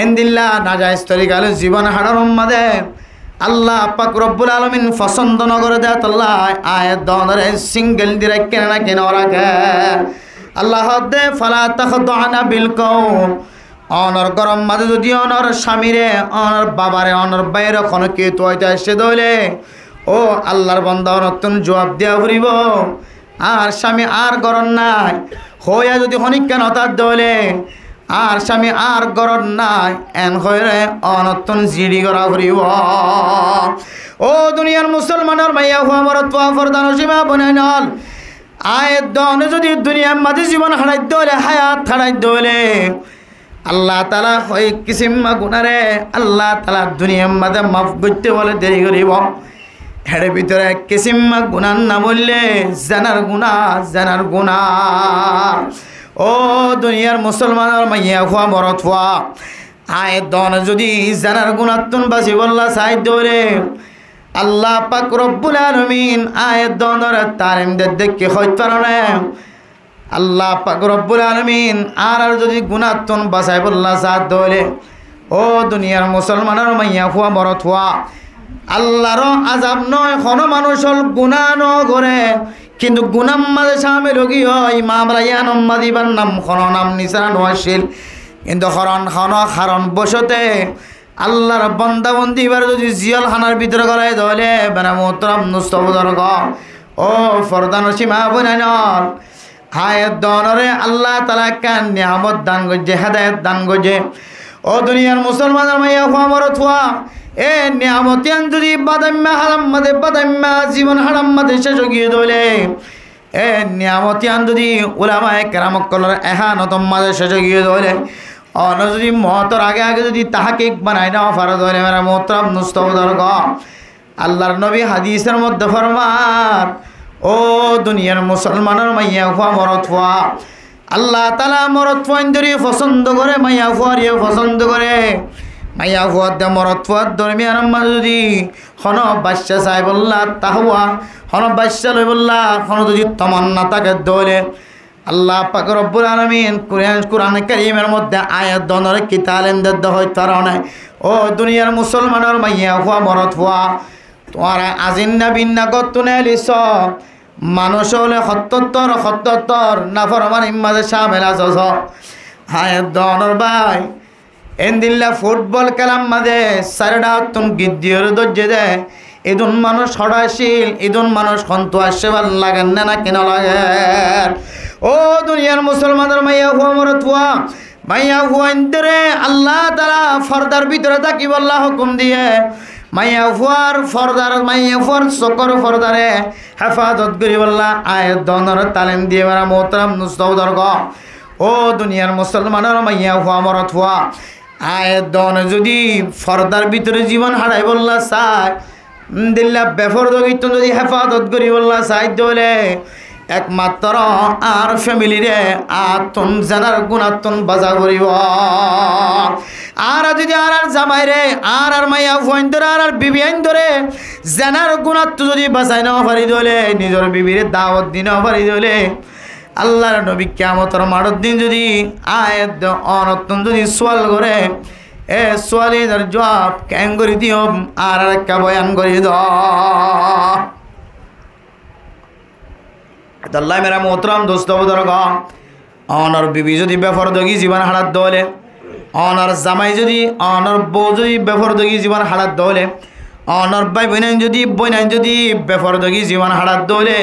এন্দিল্লা নাজাইজ তরিকালে জীবন হারার উম্মাদে আল্লাহ পাক রব্বুল আলামিন পছন্দ নগরে দেয় আল্লাহ আয়াত অনরে সিঙ্গেল দিরে কেন না কেন রাখে আল্লাহ দে ফালা তাখদুনা বিল কওল অনর গরম মাঝে যদি অনর স্বামীরে অনর বাবারে অনর বাইরে কোনো কে তো হইতে আসছে দইলে ও আল্লাহর বান্দা নতুন জবাব দেওয়া ফুরিব আর স্বামী আর গরম নাই হইয়া যদি হনিকান হঠাৎ দইলে আর স্বামী আর গরম নাই এন হয়ে অনতুন জিডি করা ফুরিব ও দুনিয়ার মুসলমানের মাইয়া হুয়া মরত ফরদান সীমা বনে নল আয়ের দনে যদি দুনিয়ার মাঝে জীবন হারাই দইলে হায়াত হারাই দইলে আল্লাহ তালা হয় কিসিম্মা গুণারে আল্লাহ তালা দুনিয়ার মাঝে মাফ করতে বলে দেরি করিব হের ভিতরে কিসিম্মা গুণার না বললে জানার গুণা ও দুনিয়ার মুসলমানের মাইয়া হওয়া মরত হওয়া আয়ের দন যদি জানার গুণাত্তুন বাসি বললা সাই দৌড়ে আল্লাহ পাক রব্বুল আলামিন আয়ের দনের তারিম দেখে হইতে পারে আল্লাহ পাক রব্বুল আলামিন আর যদি গুণাত্তুন বাসাই বললা সাথ দৌড়ে ও দুনিয়ার মুসলমানের মাইয়া হওয়া মরত হওয়া আল্লাহর আজাব নয় কোনো মানুষের গুণা ন করে কিন্তু গুনাম মাঝে সামিল লগি হয় মামলাইয়ান মাদিবার নাম খন নাম নিসারা নোয়াশিল কিন্তু হরণ বসতে আল্লাহর বন্দাবন্দি এবার যদি জিয়াল খানার ভিতরে গলায় ধরে বেনা মোহতরম নুস্তবদর ও ফরদান সীমা বনাইনর হায়াত দনরে আল্লাহ তাআলা কান নিয়ামত দান গজে হেদায়েত দান গজে ও দুনিয়ার মুসলমানের মাইয়া খবরত হওয়া এ নিয়ামতিয়ান যদি বাদাম্মা হারাম মাদে বাদাম্মা জীবন হারাম মাদে শেষ গিয়ে দলে এ নিয়ামতিয়ান যদি উলামায়ে কেরামক কলর এহানতম মাদে শেষ গিয়ে দলে অন যদি মহতর আগে যদি তাহাকে বানাই না ফারা ধরে মেরা মোহতরম নুস্তবদর আল্লাহর নবী হাদিসের মধ্যে ফরমান ও দুনিয়ার মুসলমানের মাইয়া হওয়া মরত হওয়া আল্লাহ তাআলা মরত ফাইন্দরি পছন্দ করে মাইয়া হওয়ারিও পছন্দ করে মাইয়া হওয়ার দে মরত হওয়ার দরমিয়ান আম্মা যদি হন বাচ্চা চাই বললা তাহুয়া হন বাচ্চা লই বললা হন যদি তমান্না তাকে দৌলে আল্লাহ পাক রব্বুল আলামিন কুরআন কারীমের মধ্যে আয়াত দনরে কিতালেন দদ্দ হইতে পারে ও দুনিয়ার মুসলমানের মাইয়া হওয়া মরত হওয়া তোমার আজিন না বিন্না গতুনে লিস মানুষ হলে ৭৭ নাফরমান ইম্মাদে শামিল আছস আয়াত দনর ভাই এন্দিল্লা ফুটবল খেলার মাঝে সারেডা তুন গিদ্দিয়র দর্জে দে এদুন মানুষ হঠাশীল এদুন মানুষ সন্তু আসে ভাল লাগেন না কেন লাগে ও দুনিয়ার মুসলমানের মাইয়া হুয়া মরত হুয়া মাইয়া হুয়া ইন্দরে আল্লাহ তাআলা ফরদার ভিতরে থাকিব আল্লাহ হুকুম দিয়ে মাইয়া হুয়ার ফরদার মাইয়া হুয়ার সকর ফরদারে হেফাজত করিব আল্লাহ আয়াত দনর তালিম দিয়ে মারা মোহতরম নুস্তবদর ও দুনিয়ার মুসলমানের মাইয়া হুয়া মরত হুয়া আয়ের দন যদি ফরদার ভিতরে জীবন হারাই বললা চাই দিল্লা বেফরদ যদি হেফাজত করি বললা চাই দলে একমাত্র আর ফ্যামিলিরে আতুন জানার গুণাতুন বাজা করিব আর যদি আর জামাই রে আর মাইয়া ফুয়াইন ধরে আর বিবি আইন ধরে জানার গুণাত যদি বাঁচাই নেওয়া পারি দলে নিজের বিবিরে দাওয়াত দি নেওয়া পারি দলে আল্লাহর নবী কিয়ামতের মাঠের দিন যদি আয়াত অনতুন যদি সোয়াল করে এ সোয়ালের জবাব কেন করে দিও আর একটা বয়ান করে দাও আল্লাহ মেরা মোহতরম দোস্ত বুজুর্গ অনর বিবি যদি বেফরদগি জীবন হারাত দলে অনর জামাই যদি অনর বউ যদি বেফরদগি জীবন হারাত দলে অনর ভাই বোনাই যদি বেফরদগি জীবন হারাত দলে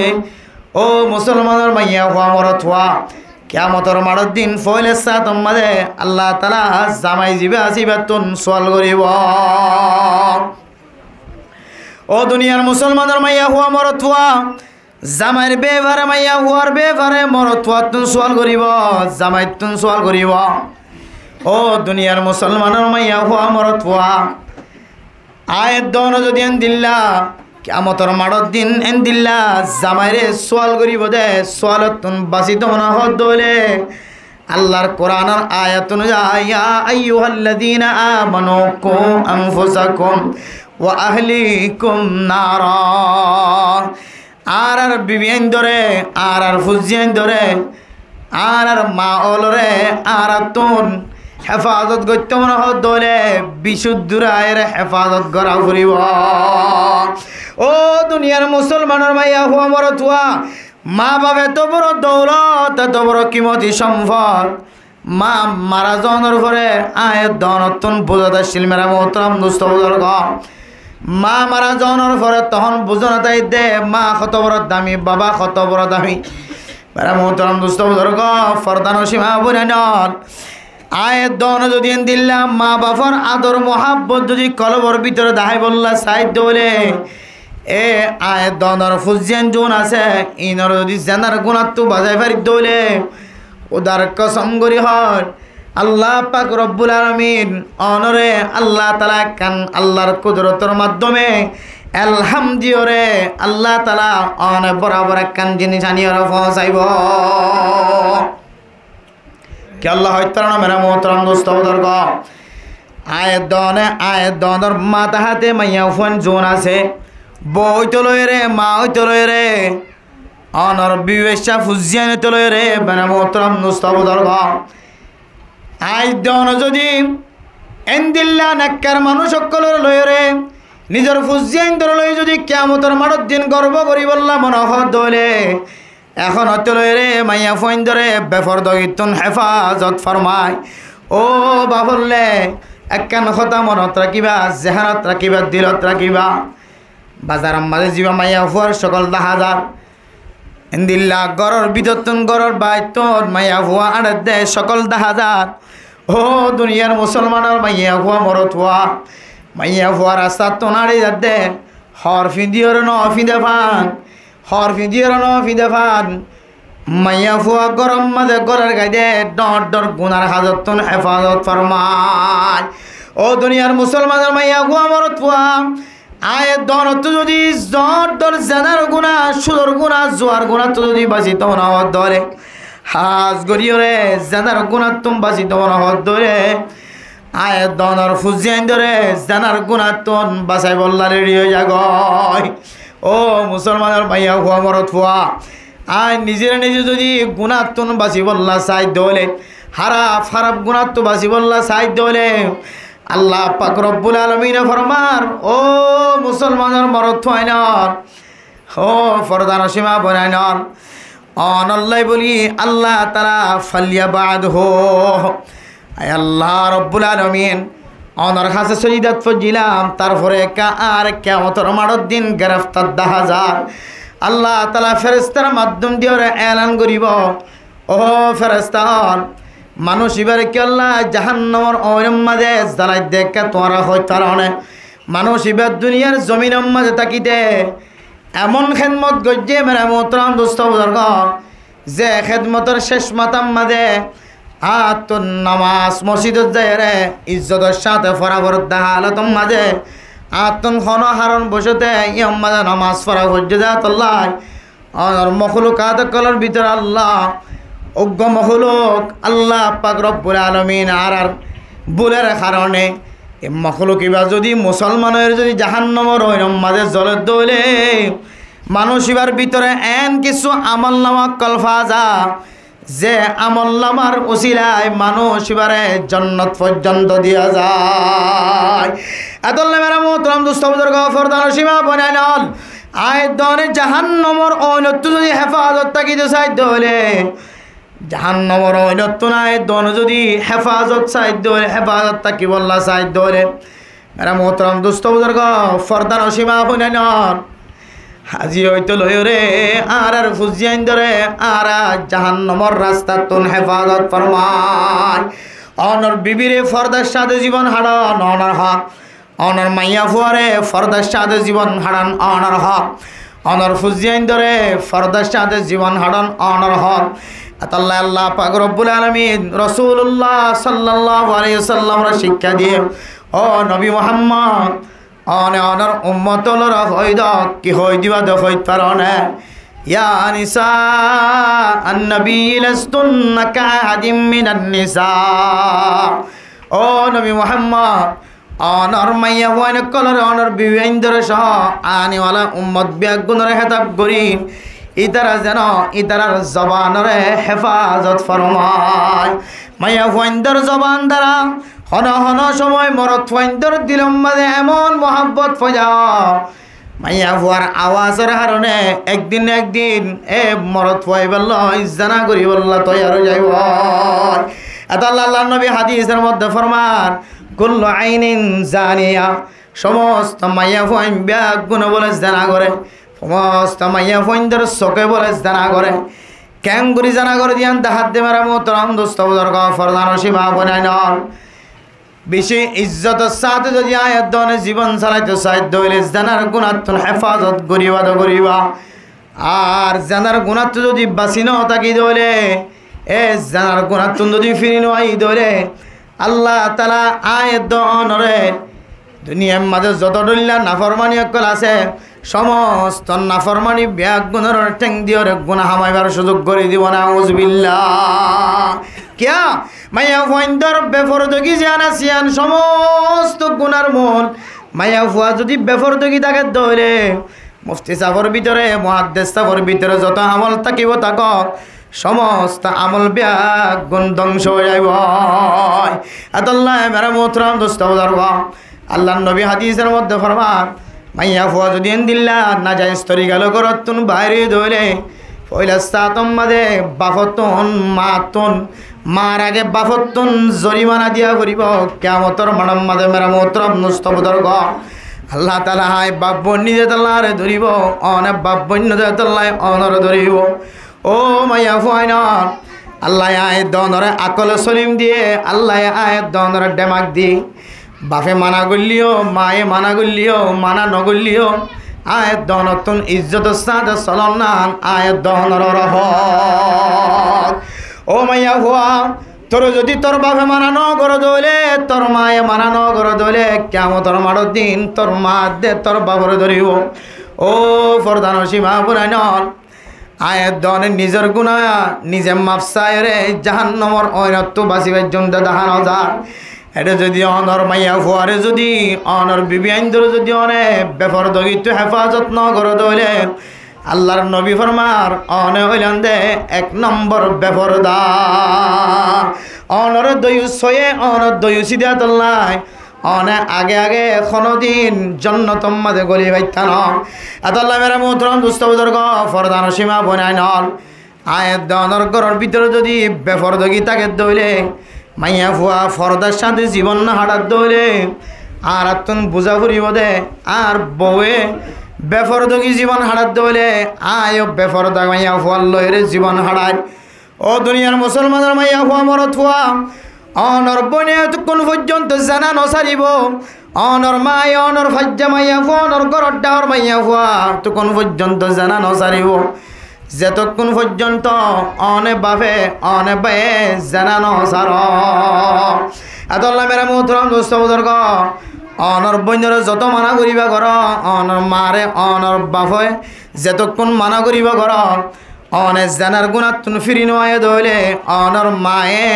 ও মুসলমানের মাইয়া হওয়া মরত হওয়া কিয়ামতের মাঠের দিন ফয়লে সাতম মাঝে আল্লাহ তাআলা জামাই জিবে আসিবে তুন সোয়াল করিব ও দুনিয়ার মুসলমানের মাইয়া হওয়া মরত হওয়া জামাইর বেভারে মাইয়া হওয়ার বেভারে মরত হওয়া তুন সোয়াল করিব জামাই তুন সোয়াল করিব ও দুনিয়ার মুসলমানের মাইয়া হওয়া মরত হওয়া আয়ের দন যদি দিল্লা কিয়ামতের মাঠের দিন এন্দিল্লা জামাইরে সোয়াল করিব দে সোয়ালত তুন বাঁচিত মনে হত দলে আল্লাহর কোরআনের আয়াত অনুযায়ী ইয়া আইয়ুহাল্লাযীনা আমানু কু আনফুসাকুম ওয়া আহলিকুম নারা। আর বিবিয়ান ধরে আর ফুজিয়ান ধরে আর মা অলরে আর তুন হেফাজত করতে মনে হলে বিশুদ্ধরায়ের হেফাজত করা ফুরিব। ও দুনিয়ার মুসলমানের মাইয়া হুয়া মরতুয়া, মা বাবা এত বড় দৌলত, এত বড় কিমতি সম্পদ, মা মারা যাওয়ার পরে আয়ের দনতুন বোঝাতে শিলমেরা মোহতরম দুস্থ বুজুর্গ, মা মারা যাওয়ার পরে তখন বুঝনা তাই দে মা কত বড় দামি, বাবা কত বড় দামি। মেরা মোহতরম দুস্থ বুজুর্গ, ফরদান সীমা বুঝান আয়ের দন যদি দিলাম মা বাবার আদর মহাব্বত যদি কলবর ভিতরে দাহাই বললা সাইড বলে এ আয়ের দনর ফুজিয়ান জোন আছে ইনর যদি জেনার গুণাত্ম বাজাই পারি দৌলে ওদার কসম করি হর আল্লাহ পাক রব্বুল আলামিন অনরে আল্লাহ তাআলা কান আল্লাহর কুদরতের মাধ্যমে আলহামদিওরে আল্লাহ তাআলা অনে বরাবর কান জিনিস আনিয়র পৌঁছাইব। কি আল্লাহ হইতার না মেরা মোহতরম দোস্ত বুজুর্গ, আয়ের দনের মাথা হাতে মাইয়া ফোন জোন আছে, বই তো লয় রে, মা হইতো লয় রে, অনর বিবেশা ফুজিয়ান হইতো লয় রে মেরা মোহতরম দোস্ত বুজুর্গ। আয় দন যদি এন্দিল্লা নাক্কার মানুষ সকলের লয় রে নিজের ফুজিয়ান ধরে লয় যদি কিয়ামতের মাঠের দিন গর্ব করি বললা মনে হলে এখন হতে লয় রে মাইয়া ফোন ধরে বেফর দগিতুন হেফাজত ফরমায়। ও বাবললে একখান কথা মনত রাখিবা, জেহানত রাখিবা, দিলত রাখিবা। বাজার মাঝে যাবা মাইয়া ফুয়ার সকল 10,000 এন্দিল্লা গরর বিদতন গরর বাইতন মাইয়া ফুয়া আড়ে দে সকল 10,000। ও দুনিয়ার মুসলমানের মাইয়া ফুয়া মরত ফুয়া মাইয়া ফুয়া রাস্তা তো নাড়ি যাতে হর ফিদিওর ন ফিদে ফান, হর ফিদিওর ন ফিদে ফান মাইয়া ফুয়া গরম মাঝে গরের গাইদে ডর ডর গুনার হাজতন হেফাজত ফরমায়। ও দুনিয়ার মুসলমানের মাইয়া ফুয়া মরত ফুয়া আয়ের দনত যদি জ্বর দর জেনার গুণা, সুদর গুণা, জোয়ার গুণা তো যদি বাঁচিত না হত ধরে হাজ গড়িও রে জেনার গুণা তুম বাঁচিত না হত ধরে আয়ের দনর ফুজিয়ান ধরে জেনার গুণা তুন বাঁচাই বললা রেডি হয়ে যাগয়। ও মুসলমানের ভাইয়া হুয়া মরত ফুয়া আয় নিজের নিজে যদি গুণা তুন বাঁচি বললা সাইড হলে হারাপ হারাপ গুণা তো বাঁচি বললা সাইড হলে আল্লাহ পাক রব্বুল আলামিন ফরমার ও মুসলমানের মরদ থাইনর, ও ফরদান সীমা বনাইনর অনল্লাই বলি আল্লাহ তাআলা ফালিয়া বাদ হো। আয় আল্লাহ রব্বুল আলামিন অনর কাছে সজিদাত ফজিলাম, তারপরে আর কিয়ামতের মাঠের দিন গ্রেফতার 10,000 আল্লাহ তাআলা ফেরেশতার মাধ্যম দিয়ে এলান করিব, ও ফেরেশতা মানুষ এবারে কি আল্লাহ জাহান্নামের অরম মাঝে জ্বালাই দেখে তোরা হইতার অনেক মানুষ এবার দুনিয়ার জমিনের মাঝে তাকিতে এমন খেদমত গজ্জে মেরা মোহতরম দোস্ত বুজুর্গ যে খেদমতের শেষ মাতাম মাঝে তো নামাজ মসজিদত যায় রে ইজ্জতের সাথে ফরাবর হালতম মাঝে আতন খন হারণ বসতে ইয়ম মাঝে নামাজ ফরা হজ্জে যা তল্লাহ আর মখলুকাত কলর ভিতরে আল্লাহ অজ্ঞ মখলুক আল্লাহ পাক রব্বুল আলামিন আর বুলের কারণে এই মখলুক এবার যদি মুসলমানের যদি জাহান্নামের ওইরম মাঝে জলে দৌলে মানুষ এবার ভিতরে এন কিছু আমল নামা কলফা যা যে আমল নামার উসিলায় মানুষ এবারে জান্নাত পর্যন্ত দিয়া যায়। এতলে মেরা মোহতরম দোস্ত বুজুর্গ ফরদান সীমা বনাইনল আয় দনে জাহান্নামের ওইনত যদি হেফাজত তাকিতে চাই দৌলে জাহান্নামের ওইনত নাই দন যদি হেফাজত চাই দৌলে হেফাজত তাকি বললা চাই দৌলে মেরা মোহতরম দোস্ত বুজুর্গ ফরদান সীমা বনাইনল হাজি হইতো লয় রে আর ফুজিয়ান ধরে আর জাহান্নামের রাস্তা তুন হেফাজত ফরমায়। অনর বিবিরে ফরদার সাথে জীবন হারান অনর হক, অনর মাইয়া ফুয়ারে ফরদার সাথে জীবন হারান অনর হক, অনর ফুজিয়ান ধরে ফরদার সাথে জীবন হারান অনর হক। আল্লাহ আল্লাহ পাক রব্বুল আলামিন রাসূলুল্লাহ সাল্লাল্লাহু আলাইহি ওয়াসাল্লামর শিক্ষা দিয়ে ও নবী মুহাম্মদ অনে অনর উম্মতলরা হইদ কি হই দিবা দে হইত পারনে ইয়া নিসা আন-নবী লাস্তুন্না কাআদিম মিনান নিসা। ও নবী মুহাম্মদ, অনর মাইয়া ওয়ান কলর অনর বিবেন্দর সহ আনিওয়ালা উম্মত বিয়াগুনরে হেতাব করি ইতারা যেন ইতারার জবানরে হেফাজত ফরমায়। মাইয়া ওয়াইন্দর জবান দ্বারা হন হন সময় মরত ওয়াইন্দর দিলম মাঝে এমন মোহাব্বত ফজা মাইয়া ফুয়ার আওয়াজের কারণে একদিন এ মরত ফুয়াই বলল জানা করি বলল তৈয়ার যাইব। এত আল্লাহ নবী হাদিসের মধ্যে ফরমান কুল্লু আইনিন জানিয়া, সমস্ত মাইয়া ফুয়াইন ব্যাগ গুণ বলে জানা করে, সমস্ত মাইয়া ফুয়াইনদের চোখে বলে জানা করে। কেন করি জানা করে দিয়ান দেখাত দে মেরা মোহতরম দোস্ত বুজুর্গ ফরদান সীমা বনাই নন। বেশি ইজ্জতের সাথে যদি আয়াত দনে জীবন চালাইতে সাধ্য হইলে জানার গুণাত্ম হেফাজত করিবা তো করিবা। আর জানার গুণাত্ম যদি বাঁচি ন থাকি দলে এ জানার গুণাত্ম যদি ফিরি নয় দলে আল্লাহ তালা আয়াত দনরে দুনিয়ার মাঝে যত ডল্লা নাফরমানি অকল আছে সমস্ত নাফরমানি ব্যাগ গুণের ঠেং দিয়ে গুণা হামাইবার সুযোগ করে দিব না। আউযুবিল্লাহ। কিয়া মাইয়া ফুয়াইন্দর বেফরদগি জানা সিয়ান সমস্ত গুনার মূল মাইয়া ফুয়া যদি বেফরদগি থাকে ধরে মুফতি সাহর ভিতরে মুহাদ্দিস সাহর ভিতরে যত আমল থাকিব থাকক সমস্ত আমল ব্যাগ গুণ ধ্বংস হয়ে যাইব। আল্লাহ মেরা মোহতরম দোস্ত বুজুর্গ আল্লাহ নবী হাদিসের মধ্যে ফরমান মাইয়া ফুয়া যদি দিল্লা না যায় স্তরি গেল করতুন বাইরে ধরে পয়লা সাতম মাঝে বাফতুন মাতুন মার আগে বাফতুন জরিমানা দিয়া করিব কিয়ামতের মানব মাঝে মেরা মোহতরম দোস্ত বুজুর্গ আল্লাহ তাআলা হাই বাপ বন্যে তাল্লারে ধরিব অনে বাপ বন্য তাল্লায় অনরে ধরিব। ও মাইয়া ফুয়াইন আল্লাহ আয়াত দনরে আকল সলিম দিয়ে আল্লাহ আয়াত দনরে ডেমাক দি বাপে মানা করলিও মায়ে মানা করলিও মানা নগরলিও আয়াত দনতুন ইজ্জত সাদ চলন নান আয়াত দনর রহত। ও মাইয়া ফুয়া তোর যদি তোর বাপে মানা ন কর দলে তোর মায়ে মানা ন কর দলে কিয়ামতের মাঠের দিন তোর মা দে তোর বাপরে ধরিব। ও ফরদান সীমা বুনাই নন আয়াত দনে নিজের গুণা নিজে মাফসায় রে জাহান্নামর অইনত্ব বাঁচিবার জন্য দেখানো যায়। এটা যদি অনর মাইয়া ফুয়ারে যদি অনর বিবি আইন্দর যদি অনে বেফরদগিত হেফাজত ন করে দলে আল্লাহর নবী ফরমার অনে হইলেন দে এক নম্বর বেফরদা। অনর দয়ুস হয়ে অনর দয়ুসি দিয়া তোল্লাই অনে আগে আগে কোনোদিন জন্নতম মাঝে গলি বাইতান। আল্লাহ মেরা মোহতরম দুস্থ বুজুর্গ ফরদান সীমা বনাই নল আয়াত দনর ঘরের ভিতরে যদি বেফরদগি থাকে দইলে মাইয়া ফুয়া ফরদার সাথে জীবন না হাঁটার দইলে আর আত্মন বোঝা ফুরিব দে আর বউয়ে বেফরদগি জীবন হাঁটার দইলে আয় বেফরদা মাইয়া ফুয়ার লয়ের জীবন হাঁটায়। ও দুনিয়ার মুসলমানের মাইয়া ফুয়া মরত ফুয়া অনর বনে এতক্ষণ পর্যন্ত জানা নসারিব অনর মাই অনর ফাজ্জা মাইয়া ফুয়া অনর ঘরর ডাওয়ার মাইয়া ফুয়া তখন পর্যন্ত জানা নসারিব যেতক্ষণ পর্যন্ত অনে বাপে অনে বায়ে জানা নসার। আল্লাহ মেরা মোহতরম দোস্ত বুজুর্গ অনর বন্যর যত মানা করিবা ঘর অনর মারে অনর বাপে যেতক্ষণ মানা করিবা ঘর অনে জানার গুণাতুন ফিরি নয় দইলে অনর মায়ে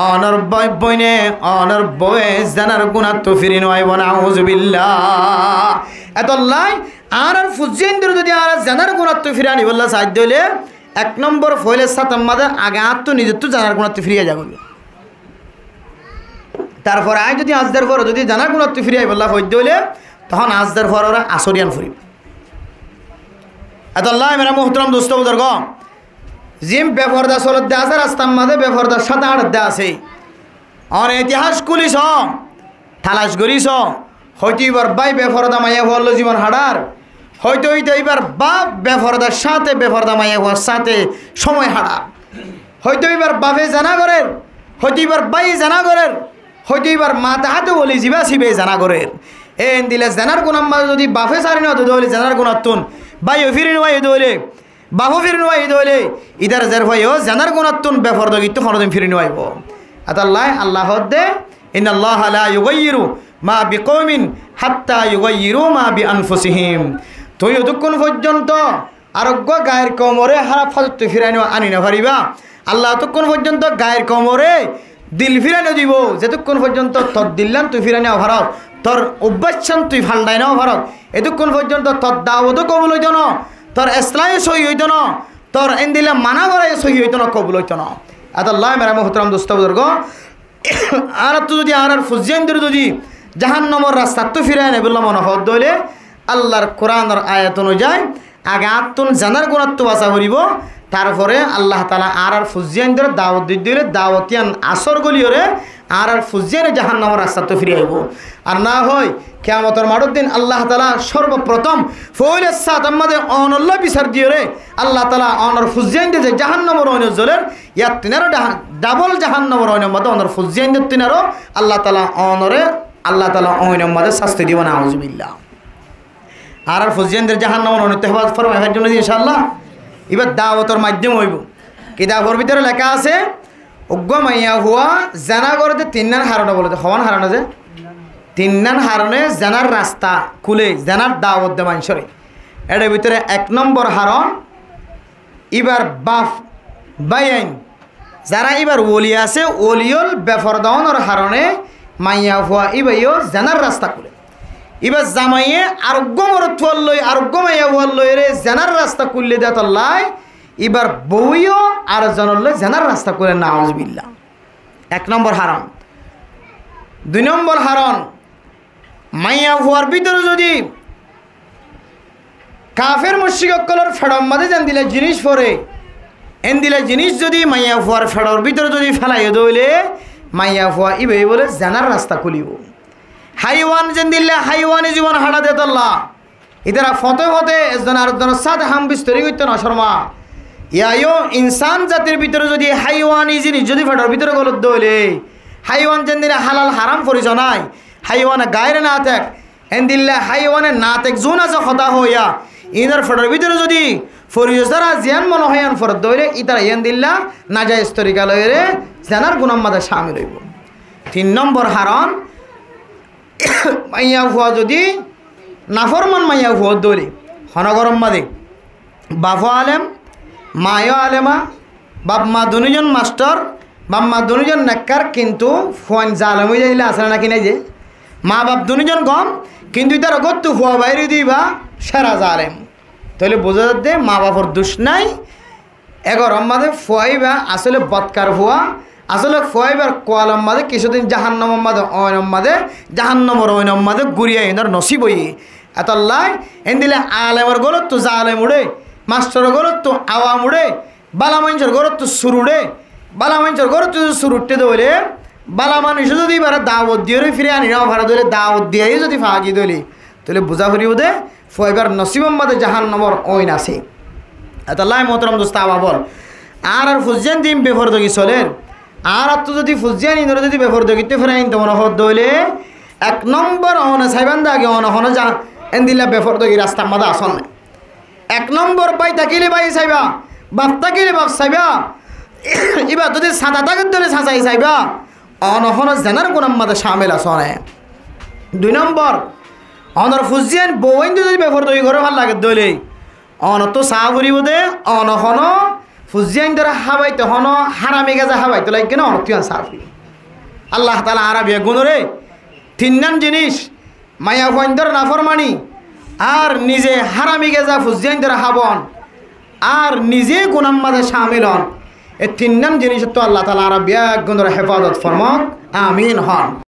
অনর বইনে অনর বয়ে জানার গুণাত্ম ফিরি নয় বনা। আউযুবিল্লাহ। এতলাই আর ফুজিয়েন্দ্র যদি আর জানার গুণাত্ম ফিরে আনি বললা সাহায্য হইলে এক নম্বর ফইলে সাতাম মাদে আগে আত্ম নিজের তো জানার গুণাত্ম ফিরিয়ে যাবে। তারপর আয় যদি আজদের পর যদি জানার গুণাত্ম ফিরিয়ে বললা সহ্য হইলে তখন আজদের পর ওরা আসরিয়ান ফুরিব। এতলাই মেরা মোহতরম দোস্ত বুজুর্গ জিম বেফরদা চলত দে আছে রাস্তার মাঝে বেফরদার সাথে হাঁটার দে আছে আর ইতিহাস কুলিস থালাস করিস হয়তো এবার বাই বেফরদা মাইয়া হল জীবন হাঁটার হয়তো এবার বাপ বেফরদার সাথে বেফরদা মাইয়া হওয়ার সাথে সময় হাঁটা হয়তো এবার বাপে জানা করেন হয়তো এবার বাই জানা করেন হয়তো এবার মাথা হাতে বলি জিবা শিবে জানা করেন এন দিলে জানার গুণাম্মা যদি বাপে সারি না হলে জানার গুণাত্তুন বাইও ফিরে নয় দলে বাহু ফিরে নয় দলে ইদার যার ভাইও জানার গুণাত্তুন বেফরদগিত কোনোদিন ফিরে নয়ব। আল্লাহ আল্লাহ দে ইন্নাল্লাহ লা ইউগাইয়িরু মা বিকওমিন হাত্তা ইউগাইয়িরু মা বিআনফুসিহিম। তুই যতক্ষণ পর্যন্ত আরোগ্য গায়ের কোমরে হারা ফাজত ফিরাইনো আনি না পারিবা আল্লাহ ততক্ষণ পর্যন্ত গায়ের কোমরে দিল ফিরানো দিব যেতক্ষণ পর্যন্ত তোর দিল্লান তুই ফিরাই নাও ভারত তোর অভ্যাসান তুই ফাল্ডাই নাও ভারত এতক্ষণ পর্যন্ত তোর দাওয়াতও কবুল হইত না তোর ইসলামে সহি হইত না তোর এন দিলে মানা করাই সহি হইত না কবুল হইত না আল্লাহ মেরা মোহতরম দোস্ত বুজুর্গ আর তো যদি আর ফুজিয়ানদের যদি জাহান্নামের রাস্তা তো ফিরাই নেই বললাম মনে হদ দইলে আল্লাহর কোরআনের আয়াত অনুযায়ী আগে আত্মন জানার গুণাত্ম বাঁচা করিব তারপরে আল্লাহ তালা আর ফুজিয়ানদের দাওয়াত দিলে দাওয়াতিয়ান আসর গলিওরে আর ফুজিয়ানে জাহান্নামের রাস্তা তো ফিরে আইব আর না হয় কিয়ামতের মাঠের দিন আল্লাহ তালা সর্বপ্রথম ফৌলে সাত আমাদের অনল্লা বিচার দিয়ে রে আল্লাহ তালা অনর ফুজিয়ানদের যে জাহান্নামের অন্য জলের ইয়ার তিনারও ডাবল জাহান্নামের অন্য মধ্যে অনর ফুজিয়ানদের তিনারও আল্লাহ তালা অনরে আল্লাহ তালা অন্য মধ্যে শাস্তি দিব না আউযুবিল্লাহ আর ফুজিয়ানদের জাহান্নামের অন্য তেহবাদ ফরমাইবার জন্য ইনশাআল্লাহ এবার দাওয়াতের মাধ্যম হইব কিতাবের ভিতরে লেখা আছে উগ্র মাইয়া হুয়া জানা করতে তিননান হারণে বলতে হওয়ান হারণে যে তিননান হারণে জানার রাস্তা খুলে জানার দাওয়াত দে মানুষরে এর ভিতরে 1 নম্বর হারণ এবার বাফ বাইন যারা এবার ওলি আছে ওলিয়ল বেফরদাওয়ানোর হারণে মাইয়া হুয়া ইবাইও জানার রাস্তা খুলে এবার জামাইয়ে আরোগ্য মরত্বল লই আরোগ্য মাইয়া হুয়ার লই রে জানার রাস্তা খুললে দেয় তল্লাই এবার বউও আর জনলে জানার রাস্তা করে নাউজুবিল্লাহ 1 নম্বর হারণ 2 নম্বর হারণ মাইয়া হুয়ার ভিতরে যদি কাফের মুশরিকসকলের ফেড়ম মাঝে জান দিলে জিনিস পরে এন দিলে জিনিস যদি মাইয়া হুয়ার ফেড়র ভিতরে যদি ফেলাই দইলে মাইয়া হুয়া ইবে বলে জানার রাস্তা খুলিব হাইওয়ান যেন দিলে হাইওয়ানি জীবন হাঁটা দে তল্লা ইতারা ফতে ফতে এজন আর একজনের সাথে হাম বিস্তরি করতে না শর্মা ইয়ায়ো ইনসান জাতির ভিতরে যদি হাইওয়ানি জিনিস যদি ফেটার ভিতরে গলত দইলে হাইওয়ান যেন দিলে হালাল হারাম পরিচ নাই হাইওয়ানে গায়ের না থাক এন দিল্লা হাইওয়ানে না থাক জোন আছে হতা হইয়া ইনার ফেটার ভিতরে যদি ফরিজরা জিয়ান মনে হয়ান ফরত দইলে ইতারা এন দিল্লা নাজায়েজ তরিকা লইরে জানার গুনাম মাঝে শামিল হইব 3 নম্বর হারণ মাইয়া হুয়া যদি নাফরমান মাইয়া হুয়া দইলে হনগরম মাদে বাফো আলেম মায়ও আলেমা বাপ মা দুজন মাস্টার বাপ মা দুজন নেককার কিন্তু ফোন জালেম হয়ে যাইলে আসলে নাকি নাই যে মা বাপ দুজন গম কিন্তু তার গত্তু হুয়া বাইরে দিবা সেরা জালেম তাহলে বোঝা যাচ্ছে মা বাপর দোষ নাই এগরম মাদে ফুয়াইবা আসলে বৎকার হুয়া আসলে ফুয়াইবার কোয়ালম মাদে কিছুদিন জাহান্নামের মাদে অয়নম মাদে জাহান্নামের অয়নম মাদে গুড়িয়া এনার নসিব হই এতল্লাই এন দিলে আলেমের গলত তো জালেম উড়ে মাস্টারের গলত তো আওয়াম উড়ে বালা মানুষের গলত তো সুর উড়ে বালা মানুষের গলত তো সুর উঠতে দইলে বালা মানুষ যদি এবার দাওয়াত দিয়ে ফিরে আনি নাও ভাড়া দইলে দাওয়াত দিয়ে যদি ফাঁকি দইলে তাহলে বোঝা করি ওদের ফুয়াইবার নসিবম মাদে জাহান্নামের অয়ন আছে এতল্লাই মোহতরম দোস্ত আবা বল আর ফুজিয়ান দিম বেফর দগি চলেন আর তো যদি ফুজিয়ান ইন্দর যদি বেফর দগিতে ফেরাই তোমার হদ দইলে 1 নম্বর অনে সাইবান দাগে অনহনে যা এন দিল্লা বেফর দগি রাস্তা মাদা আসন না 1 নম্বর বাই তাকিলে বাই চাইবা বাপ তাকিলে বাপ চাইবা এবার যদি সাদা তাকের ধরে সাঁচাই চাইবা অনহন জানার গুনাম মাদে শামিল আসনে 2 নম্বর অনর ফুজিয়ান বউইন যদি বেফর দগি ঘরে ভাল লাগে দইলে অন তো চাহ ফুরিব দে অনহন ফুজিয়ান দ্বারা হাবাইতে হন হারামি গাজা হাবাইতে লাগে না অনতুয়ান চাহ ফুরি আল্লাহ তালা আরবিয়া গুণরে 3 নাম জিনিস মায়া ফুয়াইন্দর নাফরমানি আর নিজে হারামি গেজা ফুজিয়ান দ্বারা হাবন আর নিজে গুনাম মাঝে শামিল হন এই 3 নাম জিনিস তো আল্লাহ তালা আরবিয়া গুণরে হেফাজত ফরমক আমিন হন।